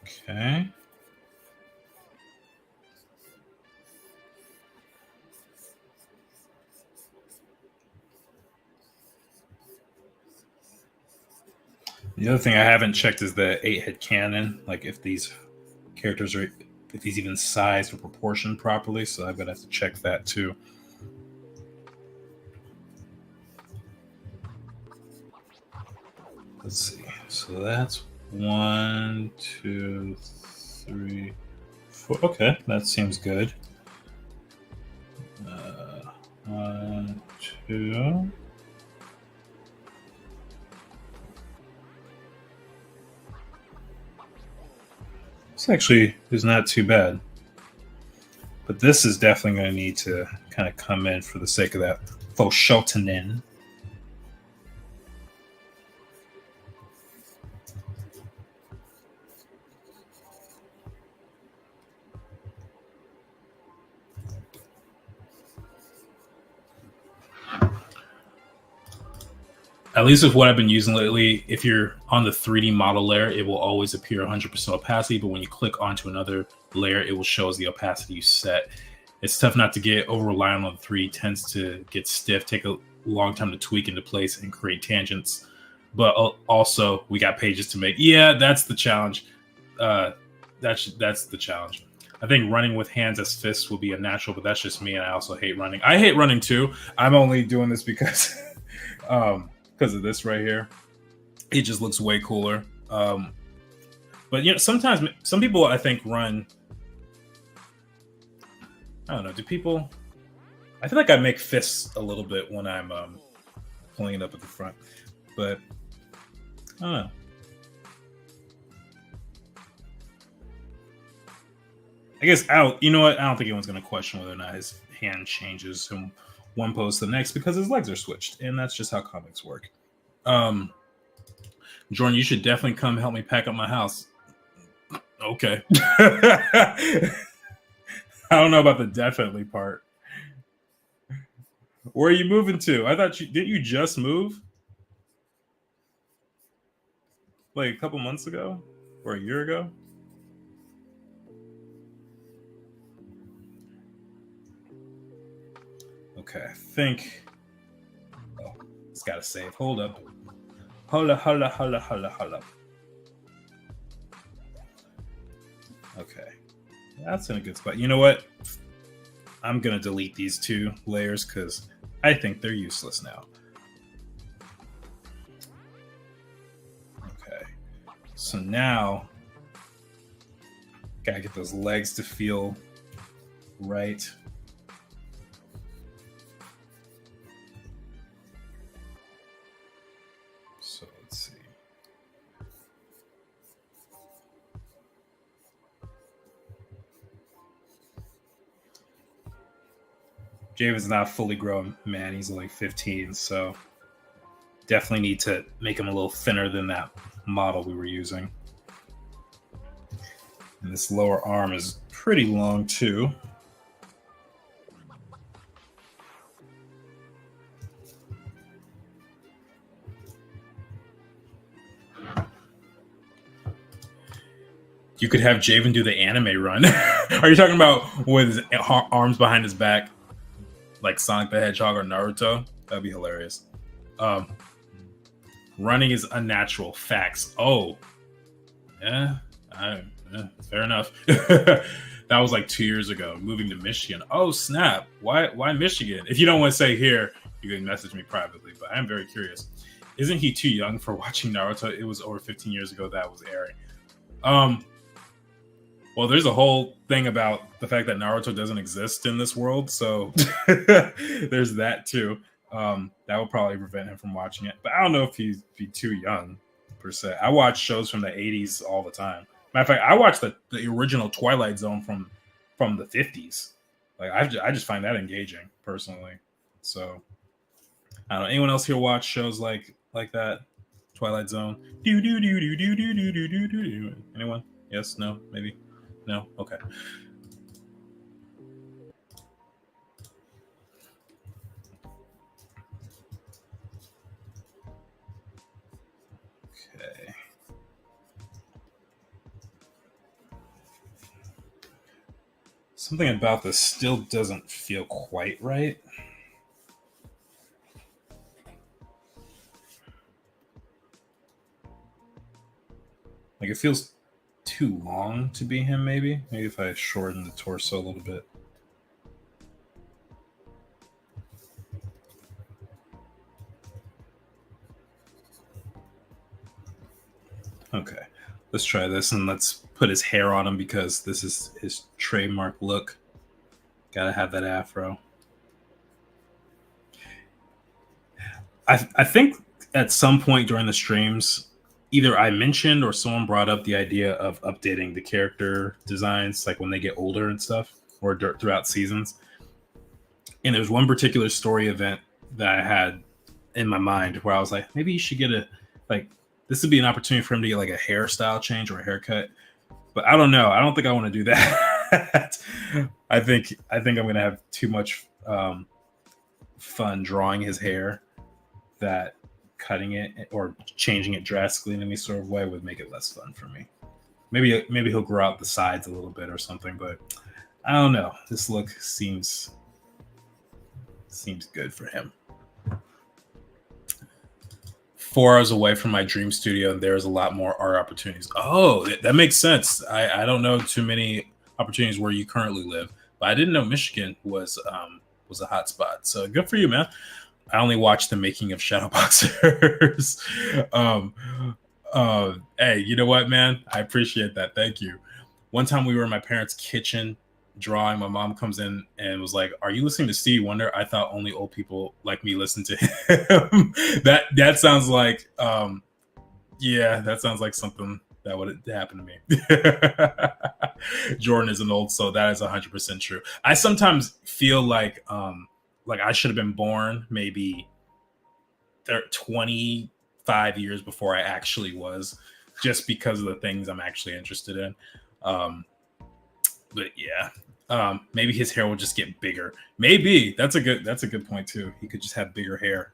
Okay. The other thing I haven't checked is the 8-head cannon, like if these characters are, if he's even sized or proportioned properly. So I'm gonna have to check that too. Let's see. So that's 1, 2, 3, 4. Okay, that seems good. 1, 2. This actually is not too bad. But this is definitely going to need to kind of come in for the sake of that Foshotanin. At least with what I've been using lately, if you're on the 3D model layer, it will always appear 100% opacity. But when you click onto another layer, it will show as the opacity you set. It's tough not to get over reliant on the 3D. It tends to get stiff, take a long time to tweak into place and create tangents. But also, we got pages to make. Yeah, that's the challenge. That's the challenge. I think running with hands as fists will be a natural, but that's just me, and I also hate running. I hate running too. I'm only doing this because of this right here. It just looks way cooler. But you know, sometimes some people I think run. I don't know. Do people? I feel like I make fists a little bit when I'm pulling it up at the front, but I don't know. I guess you know what? I don't think anyone's going to question whether or not his hand changes from one pose to the next because his legs are switched, and that's just how comics work. Jordan, you should definitely come help me pack up my house. Okay. I don't know about the definitely part. Where are you moving to? I thought didn't you just move? Like a couple months ago? Or a year ago? Okay, I think. Oh, it's got to save. Hold up. Hold up. Okay, that's in a good spot. You know what? I'm going to delete these 2 layers because I think they're useless now. Okay, so now gotta get those legs to feel right. So let's see. Jayvn's not fully grown man. He's like 15, so definitely need to make him a little thinner than that model we were using. And this lower arm is pretty long too. You could have Jayvn do the anime run. Are you talking about with his arms behind his back, like Sonic the Hedgehog or Naruto? That'd be hilarious. Running is unnatural. Facts. Oh, yeah. Fair enough. That was like 2 years ago. Moving to Michigan. Oh snap! Why Michigan? If you don't want to say here, you can message me privately. But I'm very curious. Isn't he too young for watching Naruto? It was over 15 years ago that was airing. Um, well, there's a whole thing about the fact that Naruto doesn't exist in this world, so there's that too. That would probably prevent him from watching it. But I don't know if he'd be too young per se. I watch shows from the 80s all the time. Matter of fact, I watched the original Twilight Zone from the 50s. Like I just find that engaging personally. So I don't know. Anyone else here watch shows like that? Twilight Zone. Do do do do do do do do do do. Anyone? Yes? No? Maybe? No? Okay. Okay. Something about this still doesn't feel quite right. Like it feels too long to be him, maybe. Maybe if I shorten the torso a little bit. Okay. Let's try this and let's put his hair on him because this is his trademark look. Gotta have that afro. I think at some point during the streams, either I mentioned or someone brought up the idea of updating the character designs, like when they get older and stuff, or throughout seasons. And there's one particular story event that I had in my mind where I was like, maybe you should get a like this would be an opportunity for him to get like a hairstyle change or a haircut. But I don't know. I don't think I want to do that. I think I'm gonna have too much fun drawing his hair that cutting it or changing it drastically in any sort of way would make it less fun for me. Maybe he'll grow out the sides a little bit or something, but I don't know. This look seems good for him. 4 hours away from my dream studio, and there's a lot more art opportunities. Oh, that makes sense. I don't know too many opportunities where you currently live, but I didn't know Michigan was a hot spot. So good for you, man. I only watched the making of Shadowboxers. Hey, you know what, man? I appreciate that. Thank you. One time we were in my parents' kitchen drawing. My mom comes in and was like, "Are you listening to Stevie Wonder?" I thought only old people like me listen to him. That sounds like yeah, that sounds like something that would happen to me. Jordan is an old soul. That is 100% true. I sometimes feel like I should have been born maybe 25 years before I actually was, just because of the things I'm actually interested in. Um, but yeah, maybe his hair will just get bigger. Maybe that's a good point too. He could just have bigger hair.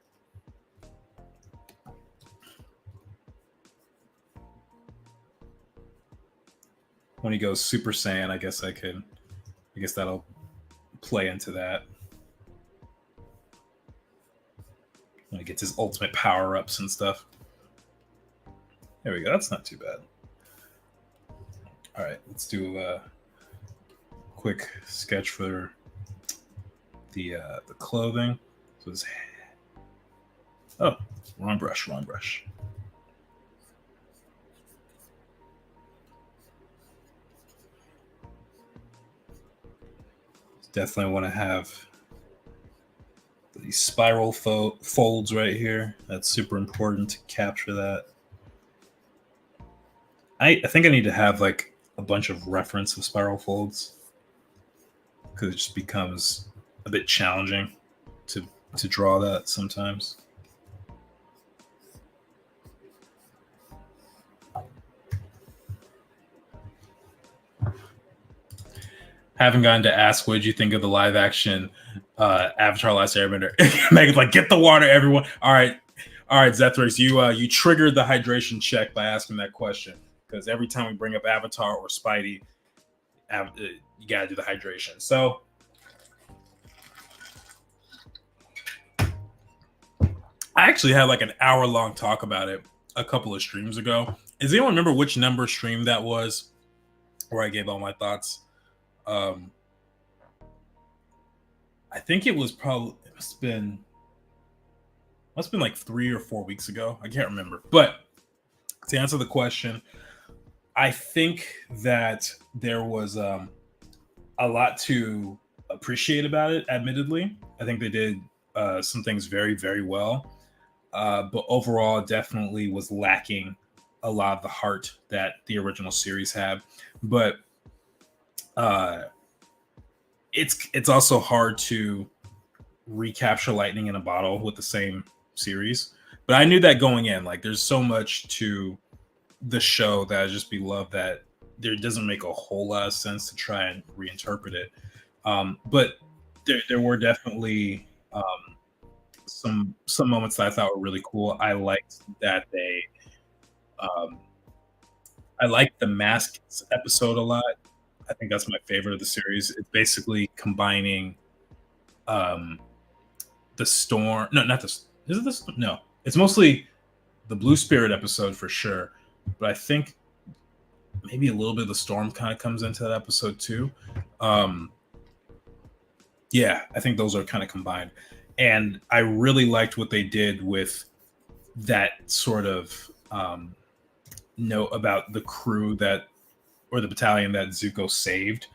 When he goes Super Saiyan, I guess I could. I guess that'll play into that. When he gets his ultimate power ups and stuff. There we go. That's not too bad. All right, let's do a quick sketch for the clothing. So his, oh, wrong brush, wrong brush. Definitely want to have these spiral folds right here. That's super important to capture that. I think I need to have like a bunch of reference of spiral folds because it just becomes a bit challenging to draw that sometimes. Haven't gotten to ask what did you think of the live action Avatar: Last Airbender. Megan's like, get the water, everyone. All right, Zethris, you triggered the hydration check by asking that question because every time we bring up Avatar or Spidey, you gotta do the hydration. So I actually had like an hour-long talk about it a couple of streams ago. Does anyone remember which number stream that was where I gave all my thoughts? I think it was probably it must have been Must have been like 3 or 4 weeks ago. I can't remember. But to answer the question, I think that there was a lot to appreciate about it. Admittedly, I think they did some things very, very well. But overall, it definitely was lacking a lot of the heart that the original series had. But uh, it's also hard to recapture lightning in a bottle with the same series. But I knew that going in. Like, there's so much to the show that I just beloved that there doesn't make a whole lot of sense to try and reinterpret it. But there were definitely some moments that I thought were really cool. I liked that they um, I liked the masks episode a lot. I think that's my favorite of the series. It's basically combining um, the storm. No, not this. Is it this? No, it's mostly the Blue Spirit episode for sure. But I think maybe a little bit of the storm kind of comes into that episode too. Um, yeah, I think those are kind of combined. And I really liked what they did with that sort of note about the crew that, or the battalion that Zuko saved,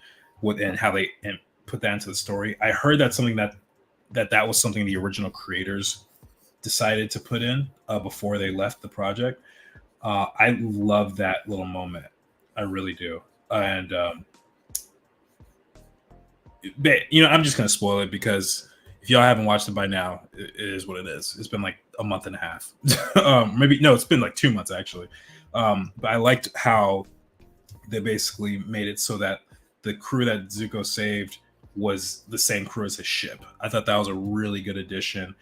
with and how they and put that into the story. I heard that's something that was something the original creators decided to put in before they left the project. I love that little moment. I really do. And but, I'm just gonna spoil it because if y'all haven't watched it by now, it is what it is. It's been like a month and a half. Maybe no, it's been like 2 months actually. But I liked how they basically made it so that the crew that Zuko saved was the same crew as his ship. I thought that was a really good addition.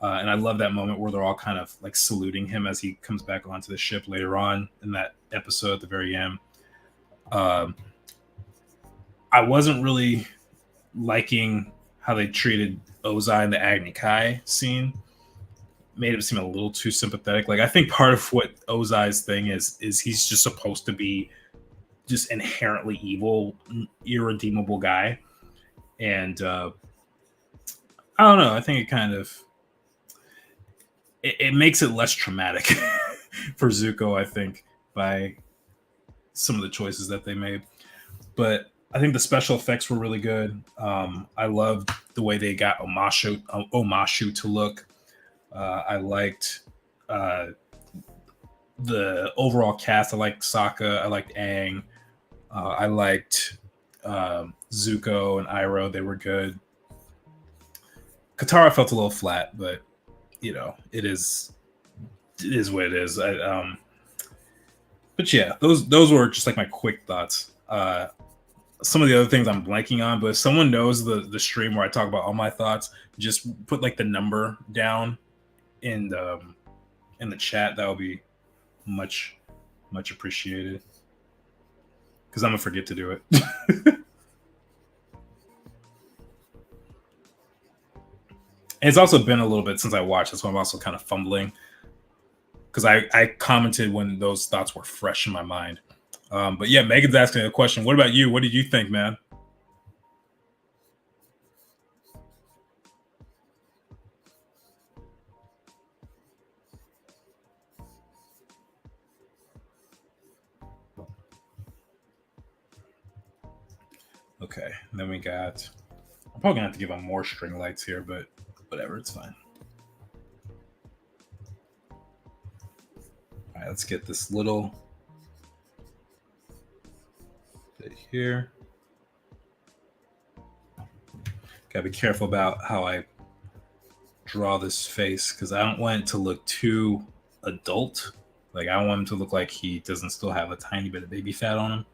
And I love that moment where they're all kind of like saluting him as he comes back onto the ship later on in that episode at the very end. Um, I wasn't really liking how they treated Ozai in the Agni Kai scene. Made him seem a little too sympathetic. Like, I think part of what Ozai's thing is he's just supposed to be just inherently evil, irredeemable guy. And I don't know. I think it kind of it makes it less traumatic for Zuko. I think by some of the choices that they made, but I think the special effects were really good. I loved the way they got Omashu to look. I liked uh, the overall cast. I liked Sokka. I liked Aang. I liked Zuko and Iroh. They were good. Katara felt a little flat, but it is what it is. But yeah, those were just like my quick thoughts. Some of the other things I'm blanking on, but if someone knows the stream where I talk about all my thoughts, just put like the number down in the chat. That would be much much appreciated because I'm gonna forget to do it. And it's also been a little bit since I watched, that's why I'm also kind of fumbling because I commented when those thoughts were fresh in my mind. But yeah, Megan's asking a question. What about you? What did you think, man? Okay, and then we got. I'm probably gonna have to give him more string lights here, but whatever, it's fine. All right, let's get this little bit here. Gotta be careful about how I draw this face because I don't want it to look too adult. Like, I don't want him to look like he doesn't still have a tiny bit of baby fat on him.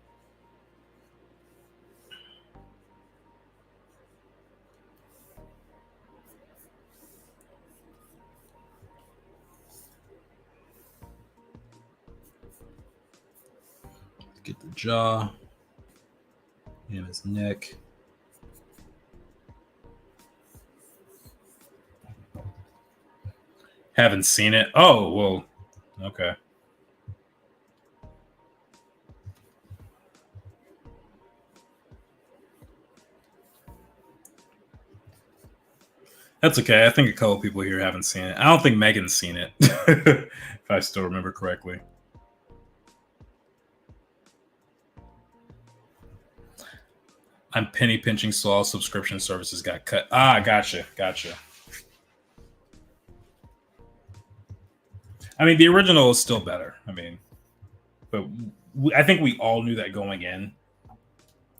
Get the jaw and his neck. Haven't seen it. Oh, well, okay. That's okay. I think a couple people here haven't seen it. I don't think Megan's seen it, if I still remember correctly. I'm penny pinching, so all subscription services got cut. Ah, gotcha, gotcha. I mean, the original is still better. I mean, but I think we all knew that going in.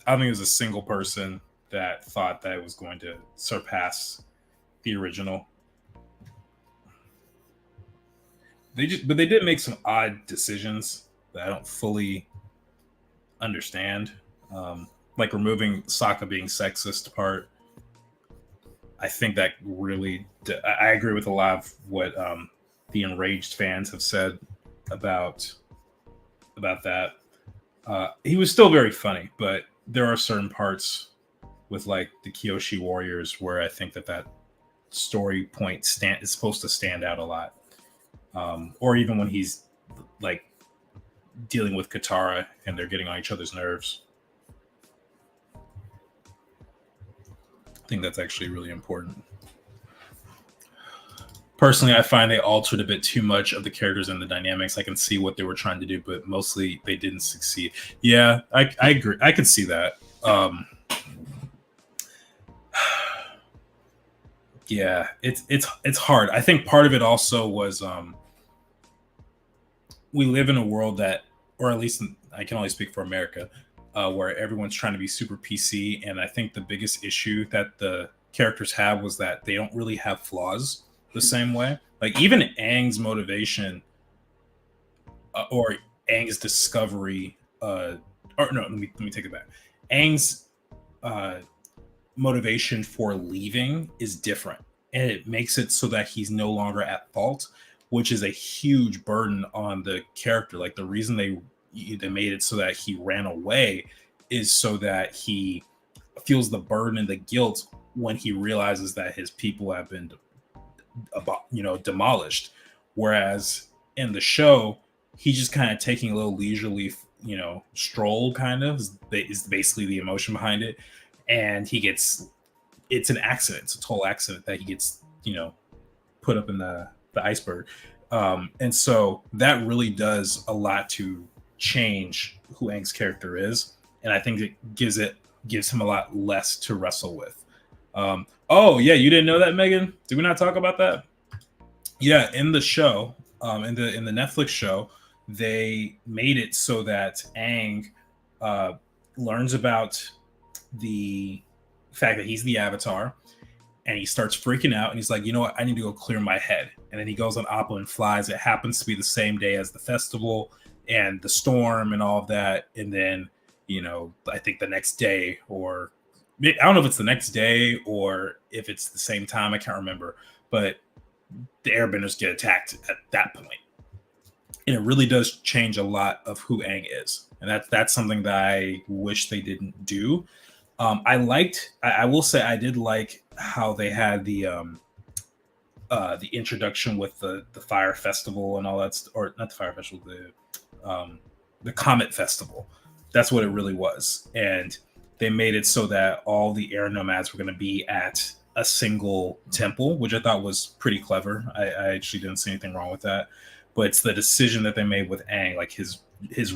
I don't think it was a single person that thought that it was going to surpass the original. But they did make some odd decisions that I don't fully understand. Like removing Sokka being sexist part. I think that really, I agree with a lot of what the enraged fans have said about that. He was still very funny, but there are certain parts with like the Kyoshi Warriors where I think that story point is supposed to stand out a lot. Or even when he's like dealing with Katara and they're getting on each other's nerves. I think that's actually really important. Personally, I find they altered a bit too much of the characters and the dynamics. I can see what they were trying to do, but mostly they didn't succeed. Yeah, I agree. I could see that. Yeah, it's hard. I think part of it also was we live in a world that, or at least I can only speak for America, where everyone's trying to be super PC, and I think the biggest issue that the characters have was that they don't really have flaws the same way. Like even Aang's motivation or Aang's discovery, or no, let me take it back. Aang's uh, motivation for leaving is different, and it makes it so that he's no longer at fault, which is a huge burden on the character. Like the reason they made it so that he ran away is so that he feels the burden and the guilt when he realizes that his people have been demolished. Whereas in the show, he's just kind of taking a little leisurely stroll, kind of is basically the emotion behind it. And it's an accident. It's a total accident that he gets put up in the iceberg. And so that really does a lot to change who Aang's character is, and I think it gives him a lot less to wrestle with. Oh yeah, you didn't know that, Megan? Did we not talk about that? Yeah, in the show, in the Netflix show, they made it so that Aang learns about the fact that he's the Avatar, and he starts freaking out, and he's like, you know what, I need to go clear my head. And then he goes on Appa and flies. It happens to be the same day as the festival and the storm and all of that. And then, I think the next day, or I don't know if it's the next day or if it's the same time, I can't remember, but the airbenders get attacked at that point. And it really does change a lot of who Aang is. And that's something that I wish they didn't do. I will say I did like how they had the introduction with the fire festival and all that, or not the fire festival, the comet festival. That's what it really was. And they made it so that all the air nomads were going to be at a single temple, which I thought was pretty clever. I actually didn't see anything wrong with that. But it's the decision that they made with Aang, like his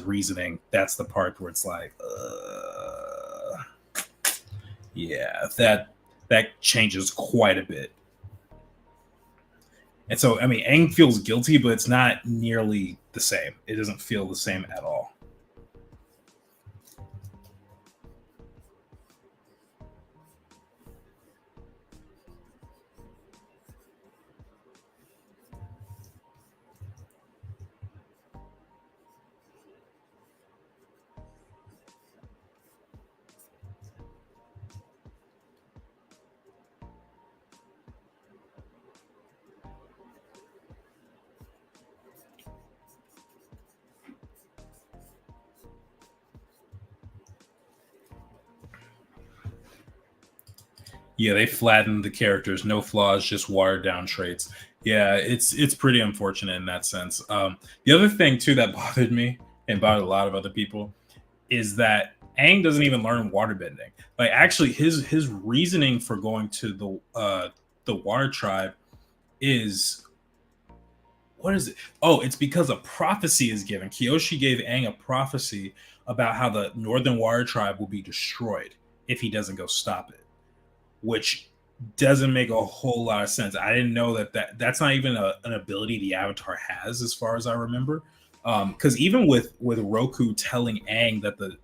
reasoning. That's the part where it's like, yeah, that changes quite a bit. And so, I mean, Aang feels guilty, but it's not nearly the same. It doesn't feel the same at all. Yeah, they flattened the characters, no flaws, just watered down traits. Yeah, it's pretty unfortunate in that sense. The other thing too that bothered me and bothered a lot of other people is that Aang doesn't even learn waterbending. Like actually, his reasoning for going to the Water Tribe is, what is it? Oh, it's because a prophecy is given. Kyoshi gave Aang a prophecy about how the Northern Water Tribe will be destroyed if he doesn't go stop it, which doesn't make a whole lot of sense. I didn't know that's not even an ability the Avatar has, as far as I remember. Because even with Roku telling Aang that the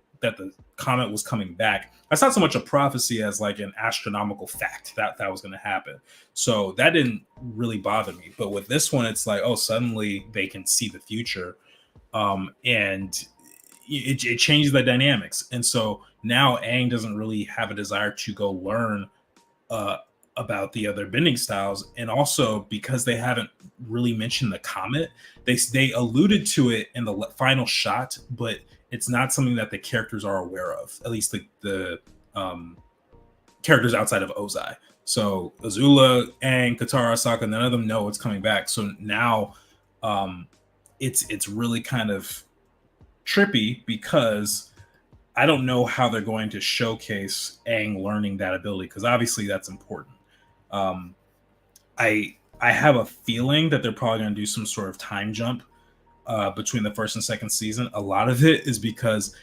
comet was coming back, that's not so much a prophecy as like an astronomical fact that was going to happen. So that didn't really bother me. But with this one, it's like, oh, suddenly they can see the future, and it changes the dynamics. And so now Aang doesn't really have a desire to go learn uh, about the other bending styles, and also because they haven't really mentioned the comet, they alluded to it in the final shot, but it's not something that the characters are aware of. At least the characters outside of Ozai. So Azula, Aang, Katara, Sokka, none of them know it's coming back. So now it's really kind of trippy because I don't know how they're going to showcase Aang learning that ability, because obviously that's important. Um, I have a feeling that they're probably going to do some sort of time jump between the first and second season. A lot of it is because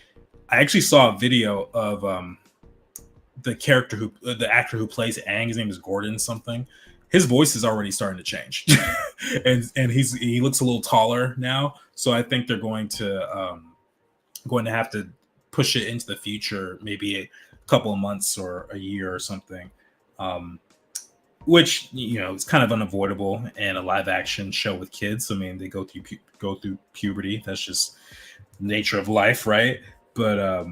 I actually saw a video of the actor who plays Aang. His name is Gordon something. His voice is already starting to change, and he looks a little taller now. So I think they're going to have to push it into the future, maybe a couple of months or a year or something. Which, you know, it's kind of unavoidable in a live action show with kids. I mean, they go through puberty. That's just the nature of life, right? But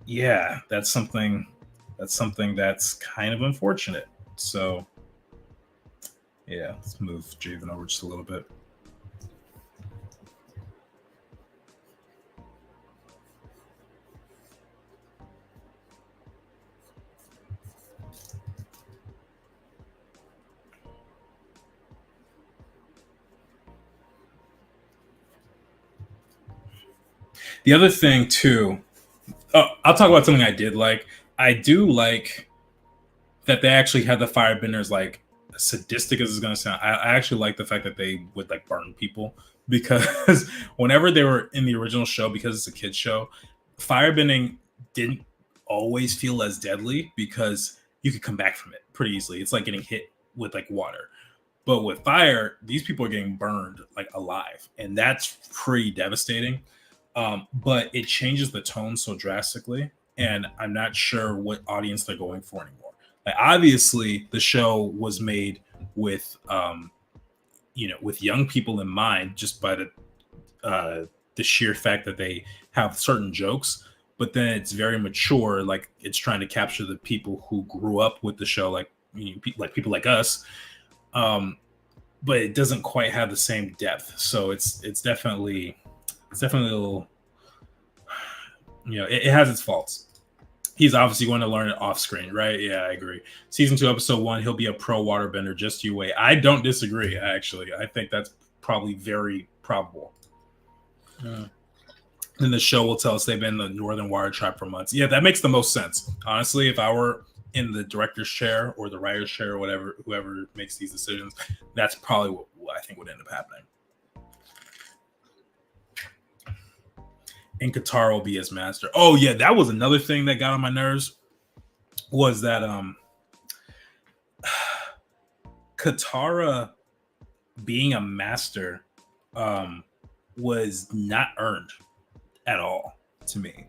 yeah, that's something that's kind of unfortunate. So yeah, let's move Jayvn over just a little bit. The other thing too, I'll talk about something I did like. I do like that they actually had the firebenders, like, sadistic as it's going to sound. I actually like the fact that they would like burn people, because whenever they were in the original show, because it's a kids show, firebending didn't always feel as deadly because you could come back from it pretty easily. It's like getting hit with like water. But with fire, these people are getting burned like alive, and that's pretty devastating. But it changes the tone so drastically, and I'm not sure what audience they're going for anymore. Like, obviously, the show was made with with young people in mind, just by the sheer fact that they have certain jokes. But then it's very mature, like it's trying to capture the people who grew up with the show, like, like people like us. Um, but it doesn't quite have the same depth. So it's definitely a little, it has its faults. He's obviously going to learn it off screen, right? Yeah, I agree. Season 2, episode 1, he'll be a pro waterbender. Just you wait. I don't disagree. Actually, I think that's probably very probable. And the show will tell us they've been in the Northern Water Tribe for months. Yeah, that makes the most sense. Honestly, if I were in the director's chair or the writer's chair or whatever, whoever makes these decisions, that's probably what I think would end up happening. And Katara will be his master. Oh yeah, that was another thing that got on my nerves. Was that Katara being a master was not earned at all to me.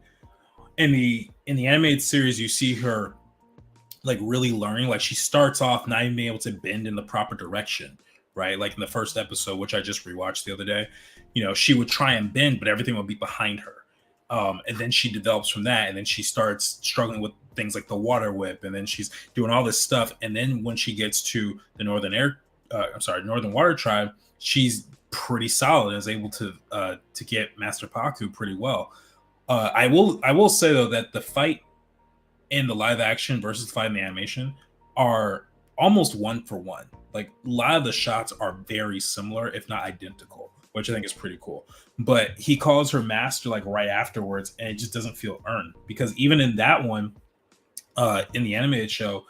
In the animated series, you see her like really learning. Like, she starts off not even being able to bend in the proper direction, right? Like in the first episode, which I just rewatched the other day, she would try and bend, but everything would be behind her. And then she develops from that, and then she starts struggling with things like the water whip, and then she's doing all this stuff. And then when she gets to the Northern Water Tribe, she's pretty solid and is able to get Master Paku pretty well. I will say though that the fight in the live action versus the fight in the animation are almost one for one. Like, a lot of the shots are very similar, if not identical, which I think is pretty cool. But he calls her master like right afterwards, and it just doesn't feel earned, because even in that one, in the animated show,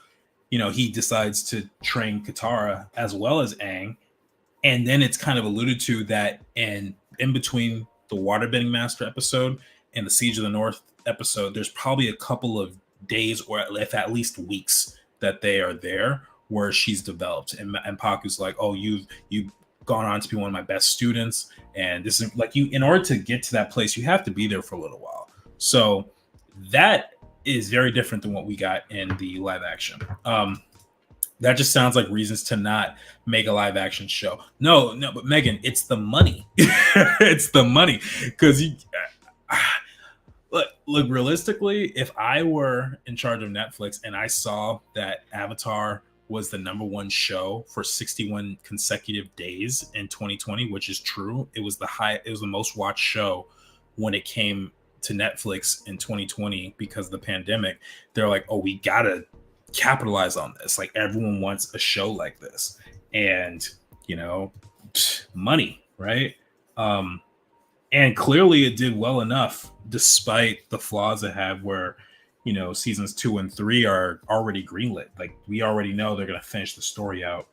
he decides to train Katara as well as Aang. And then it's kind of alluded to that in between the Waterbending Master episode and the Siege of the North episode, there's probably a couple of days or if at least weeks that they are there where she's developed. And Paku's like, oh, you've gone on to be one of my best students. And this is like, you, in order to get to that place, you have to be there for a little while. So that is very different than what we got in the live action. That just sounds like reasons to not make a live action show. No, but Megan, it's the money. It's the money. Because look, realistically, if I were in charge of Netflix and I saw that Avatar was the number one show for 61 consecutive days in 2020, which is true. It was the most watched show when it came to Netflix in 2020 because of the pandemic. They're like, oh, we gotta capitalize on this. Like, everyone wants a show like this, and money, right? And clearly it did well enough despite the flaws it had, where seasons 2 and 3 are already greenlit. Like, we already know they're gonna finish the story out,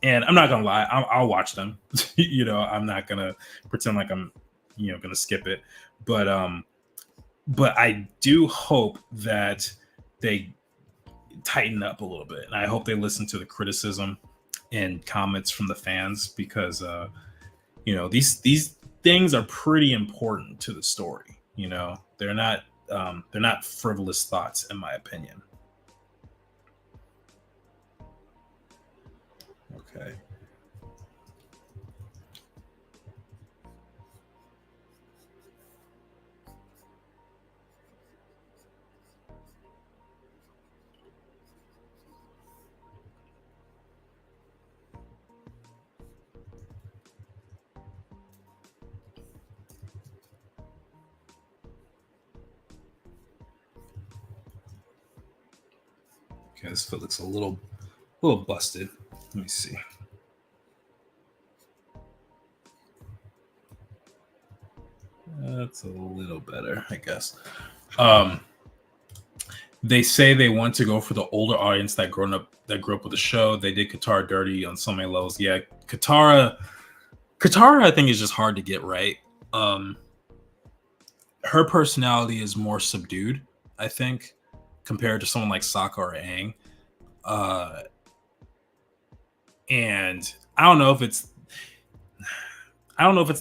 and I'm not gonna lie, I'll watch them. I'm not gonna pretend like I'm gonna skip it, but I do hope that they tighten up a little bit, and I hope they listen to the criticism and comments from the fans, because these things are pretty important to the story. They're not frivolous thoughts, in my opinion. Okay. Okay, this foot looks a little busted. Let me see. That's a little better, I guess. They say they want to go for the older audience that grew up with the show. They did Katara dirty on so many levels. Yeah, Katara, I think, is just hard to get right. Her personality is more subdued, I think, compared to someone like Sokka or Aang. And I don't know if it's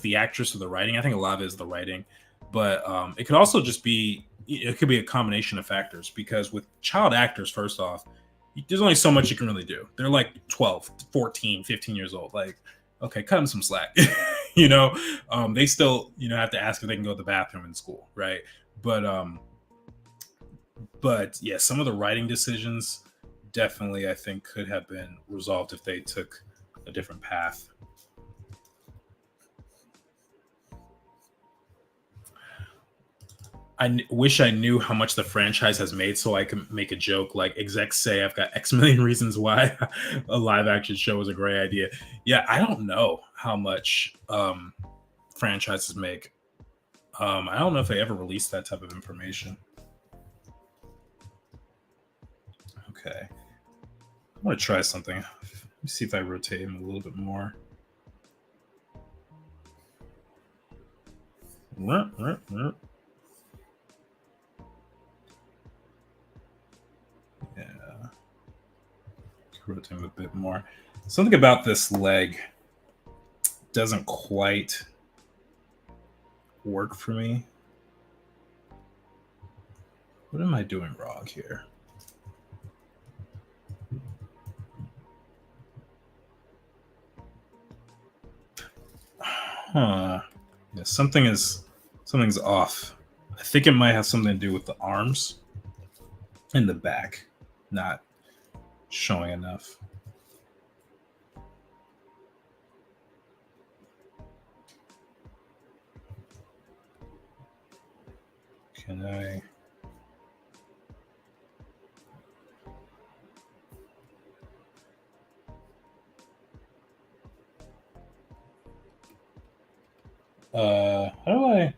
the actress or the writing. I think a lot of it is the writing, but it could also just be, it could be a combination of factors, because with child actors, first off, there's only so much you can really do. They're like 12, 14, 15 years old. Like, okay, cut them some slack. They still, have to ask if they can go to the bathroom in school, right? But yeah, some of the writing decisions definitely, I think, could have been resolved if they took a different path. I wish I knew how much the franchise has made so I can make a joke like, execs say I've got X million reasons why a live action show is a great idea. Yeah, I don't know how much franchises make. I don't know if they ever released that type of information. Okay. I want to try something. Let me see if I rotate him a little bit more. Yeah. Rotate him a bit more. Something about this leg doesn't quite work for me. What am I doing wrong here? Huh. Yeah, something's off. I think it might have something to do with the arms and the back not showing enough. Can I? How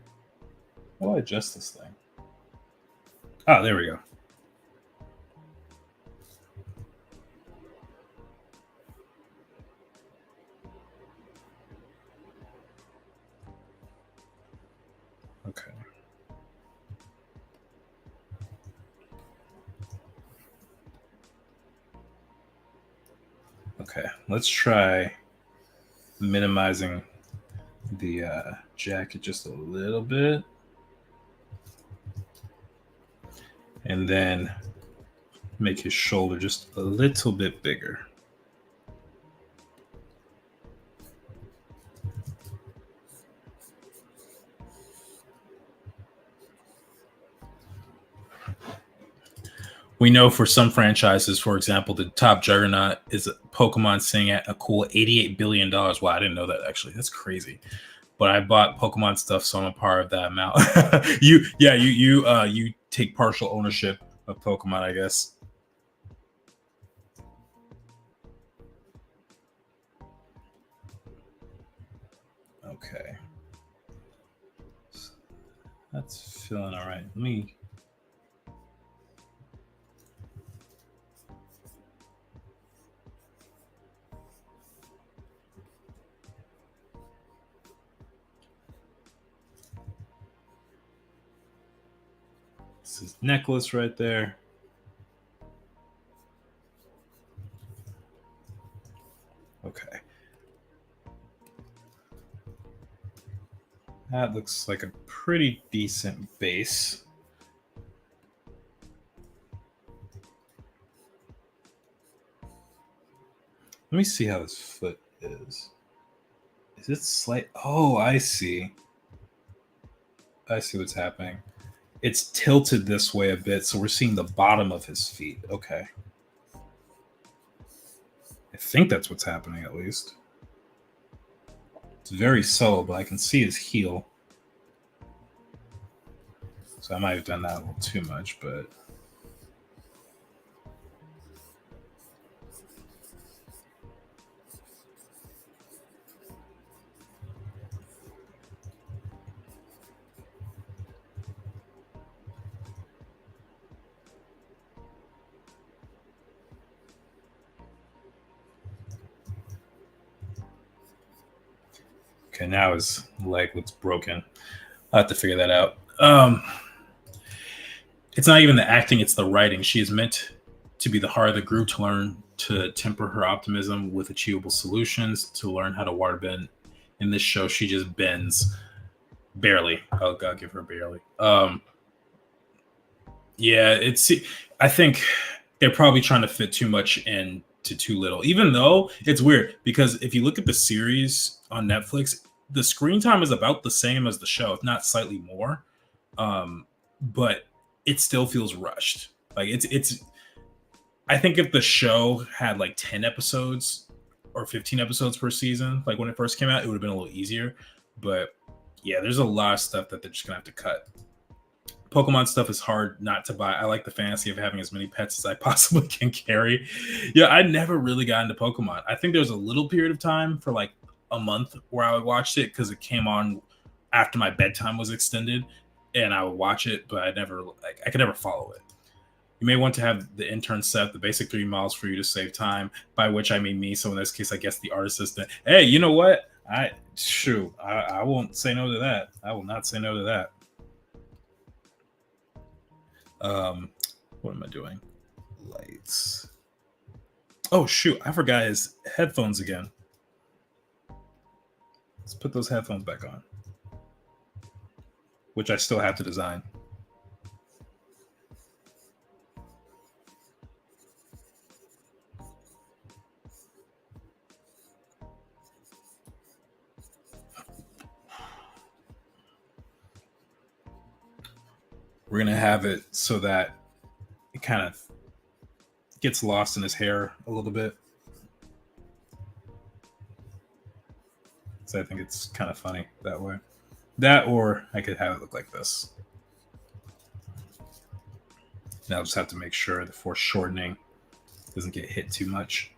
do I adjust this thing? Oh, there we go. Okay, let's try minimizing the jacket just a little bit. And then make his shoulder just a little bit bigger. We know for some franchises, for example, the top juggernaut is Pokemon sitting at a cool $88 billion. Wow, I didn't know that actually. That's crazy. But I bought Pokemon stuff, so I'm a part of that amount. You take partial ownership of Pokemon, I guess. Okay, that's feeling all right. Let me. This is necklace right there. Okay. That looks like a pretty decent base. Let me see how this foot is. Is it slight? Oh, I see. I see what's happening. It's tilted this way a bit, so we're seeing the bottom of his feet. Okay. I think that's what's happening at least. It's very subtle, but I can see his heel. So I might have done that a little too much, but okay, now his leg looks broken. I'll have to figure that out. It's not even the acting, it's the writing. She is meant to be the heart of the group, to learn to temper her optimism with achievable solutions, to learn how to water bend. In this show, she just bends barely. Oh God, give her barely. Yeah, it's. I think they're probably trying to fit too much into too little. Even though it's weird because if you look at the series on Netflix, the screen time is about the same as the show, if not slightly more. But it still feels rushed. Like it's. I think if the show had like 10 episodes or 15 episodes per season, like when it first came out, it would have been a little easier. But yeah, there's a lot of stuff that they're just gonna have to cut. Pokemon stuff is hard not to buy. I like the fantasy of having as many pets as I possibly can carry. Yeah, I never really got into Pokemon. I think there was a little period of time for like a month where I would watch it because it came on after my bedtime was extended, and I would watch it, but I could never follow it. You may want to have the intern set the basic 3 miles for you to save time, by which I mean me. So in this case, I guess the art assistant. Hey, you know what? I won't say no to that. I will not say no to that. Um, what am I doing? Lights. Oh shoot! I forgot his headphones again. Let's put those headphones back on, which I still have to design. We're gonna have it so that it kind of gets lost in his hair a little bit. So I think it's kind of funny that way. That, or I could have it look like this. And I'll just have to make sure the foreshortening doesn't get hit too much.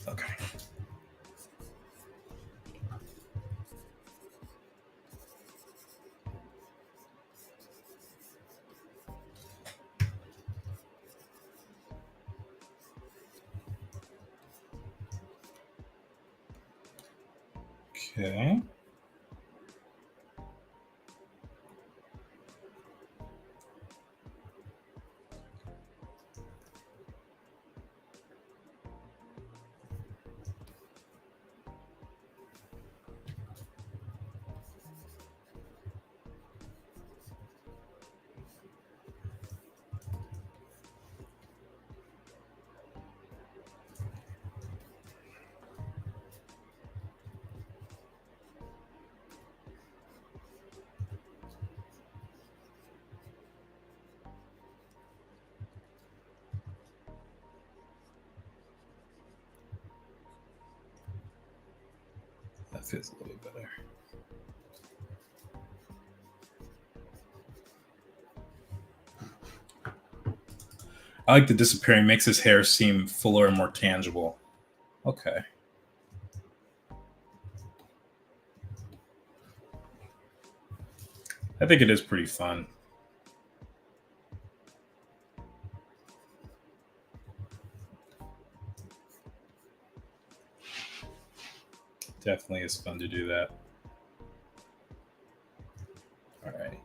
Okay. Okay. That feels a little bit better. I like the disappearing makes his hair seem fuller and more tangible. Okay. I think it is pretty fun. Definitely is fun to do that. All right.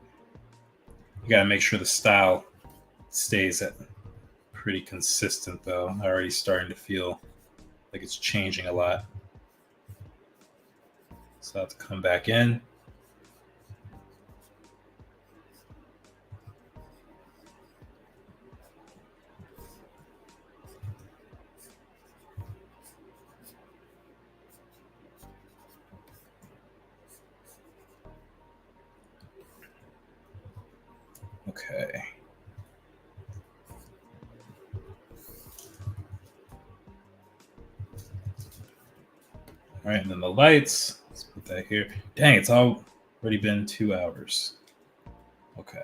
You got to make sure the style stays at pretty consistent, though. Already starting to feel like it's changing a lot. So I have to come back in. Okay. All right, and then the lights. Let's put that here. Dang, it's already been 2 hours. Okay.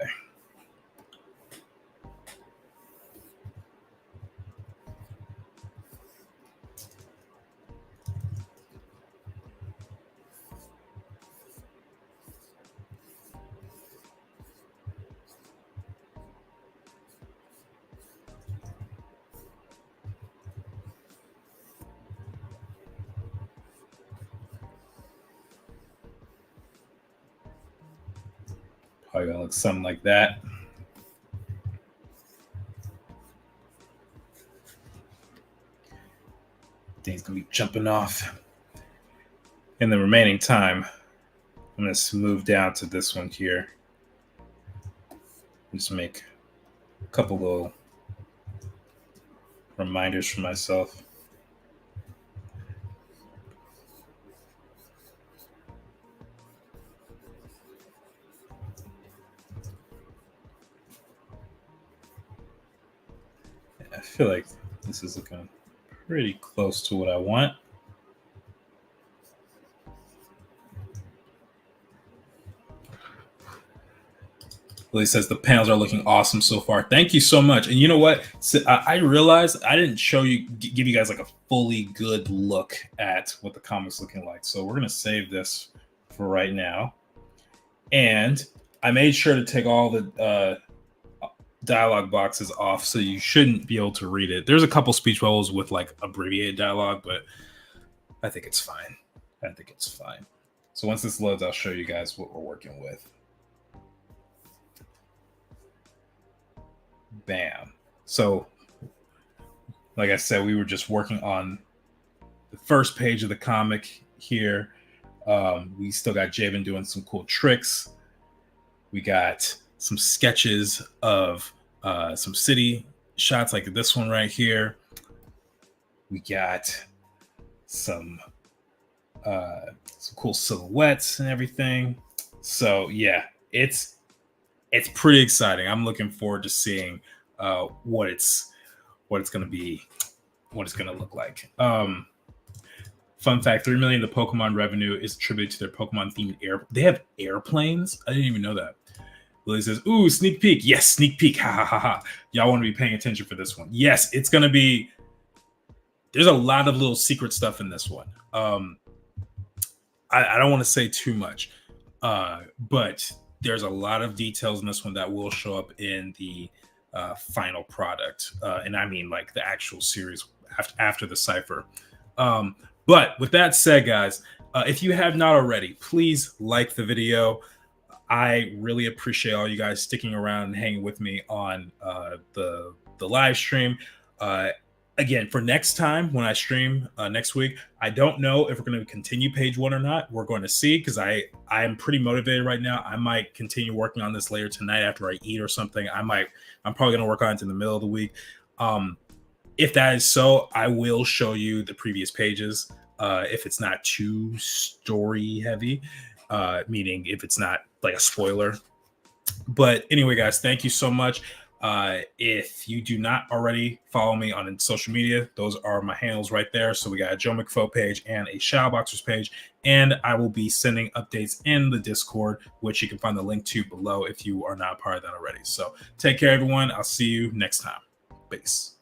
Probably gonna look something like that. Thing's gonna be jumping off. In the remaining time, I'm gonna move down to this one here. Just make a couple little reminders for myself. I feel like this is looking pretty close to what I want. Lily says the panels are looking awesome so far. Thank you so much. And you know what? So, I realized I didn't give you guys like a fully good look at what the comic's looking like. So we're gonna save this for right now. And I made sure to take all the dialogue boxes off, so you shouldn't be able to read it. There's a couple speech bubbles with like abbreviated dialogue, but I think it's fine. I think it's fine. So once this loads, I'll show you guys what we're working with. Bam. So, like I said, we were just working on the first page of the comic here. We still got Jayvn doing some cool tricks. We got some sketches of some city shots like this one right here. We got some cool silhouettes and everything. So yeah, it's pretty exciting. I'm looking forward to seeing what it's going to be, what it's going to look like. Fun fact: 3 million of the Pokemon revenue is attributed to their Pokemon themed air. They have airplanes. I didn't even know that. Lily says, "Ooh, sneak peek! Yes, sneak peek! Ha ha ha ha! Y'all want to be paying attention for this one? Yes, it's going to be. There's a lot of little secret stuff in this one. I don't want to say too much, but there's a lot of details in this one that will show up in the final product, and I mean like the actual series after the cipher. But with that said, guys, If you have not already, please like the video. I really appreciate all you guys sticking around and hanging with me on the live stream. Uh, Again, for next time when I stream next week, I don't know if we're going to continue page one or not. We're going to see, because I'm pretty motivated right now. I might continue working on this later tonight after I eat or something. I'm probably going to work on it in the middle of the week. If that is so, I will show you the previous pages if it's not too story heavy, meaning if it's not like a spoiler. But anyway, guys, thank you so much. If you do not already follow me on social media, those are my handles right there. So we got a Joe McFo page and a Shadowboxers page, and I will be sending updates in the Discord, which you can find the link to below if you are not part of that already. So take care, everyone. I'll see you next time. Peace.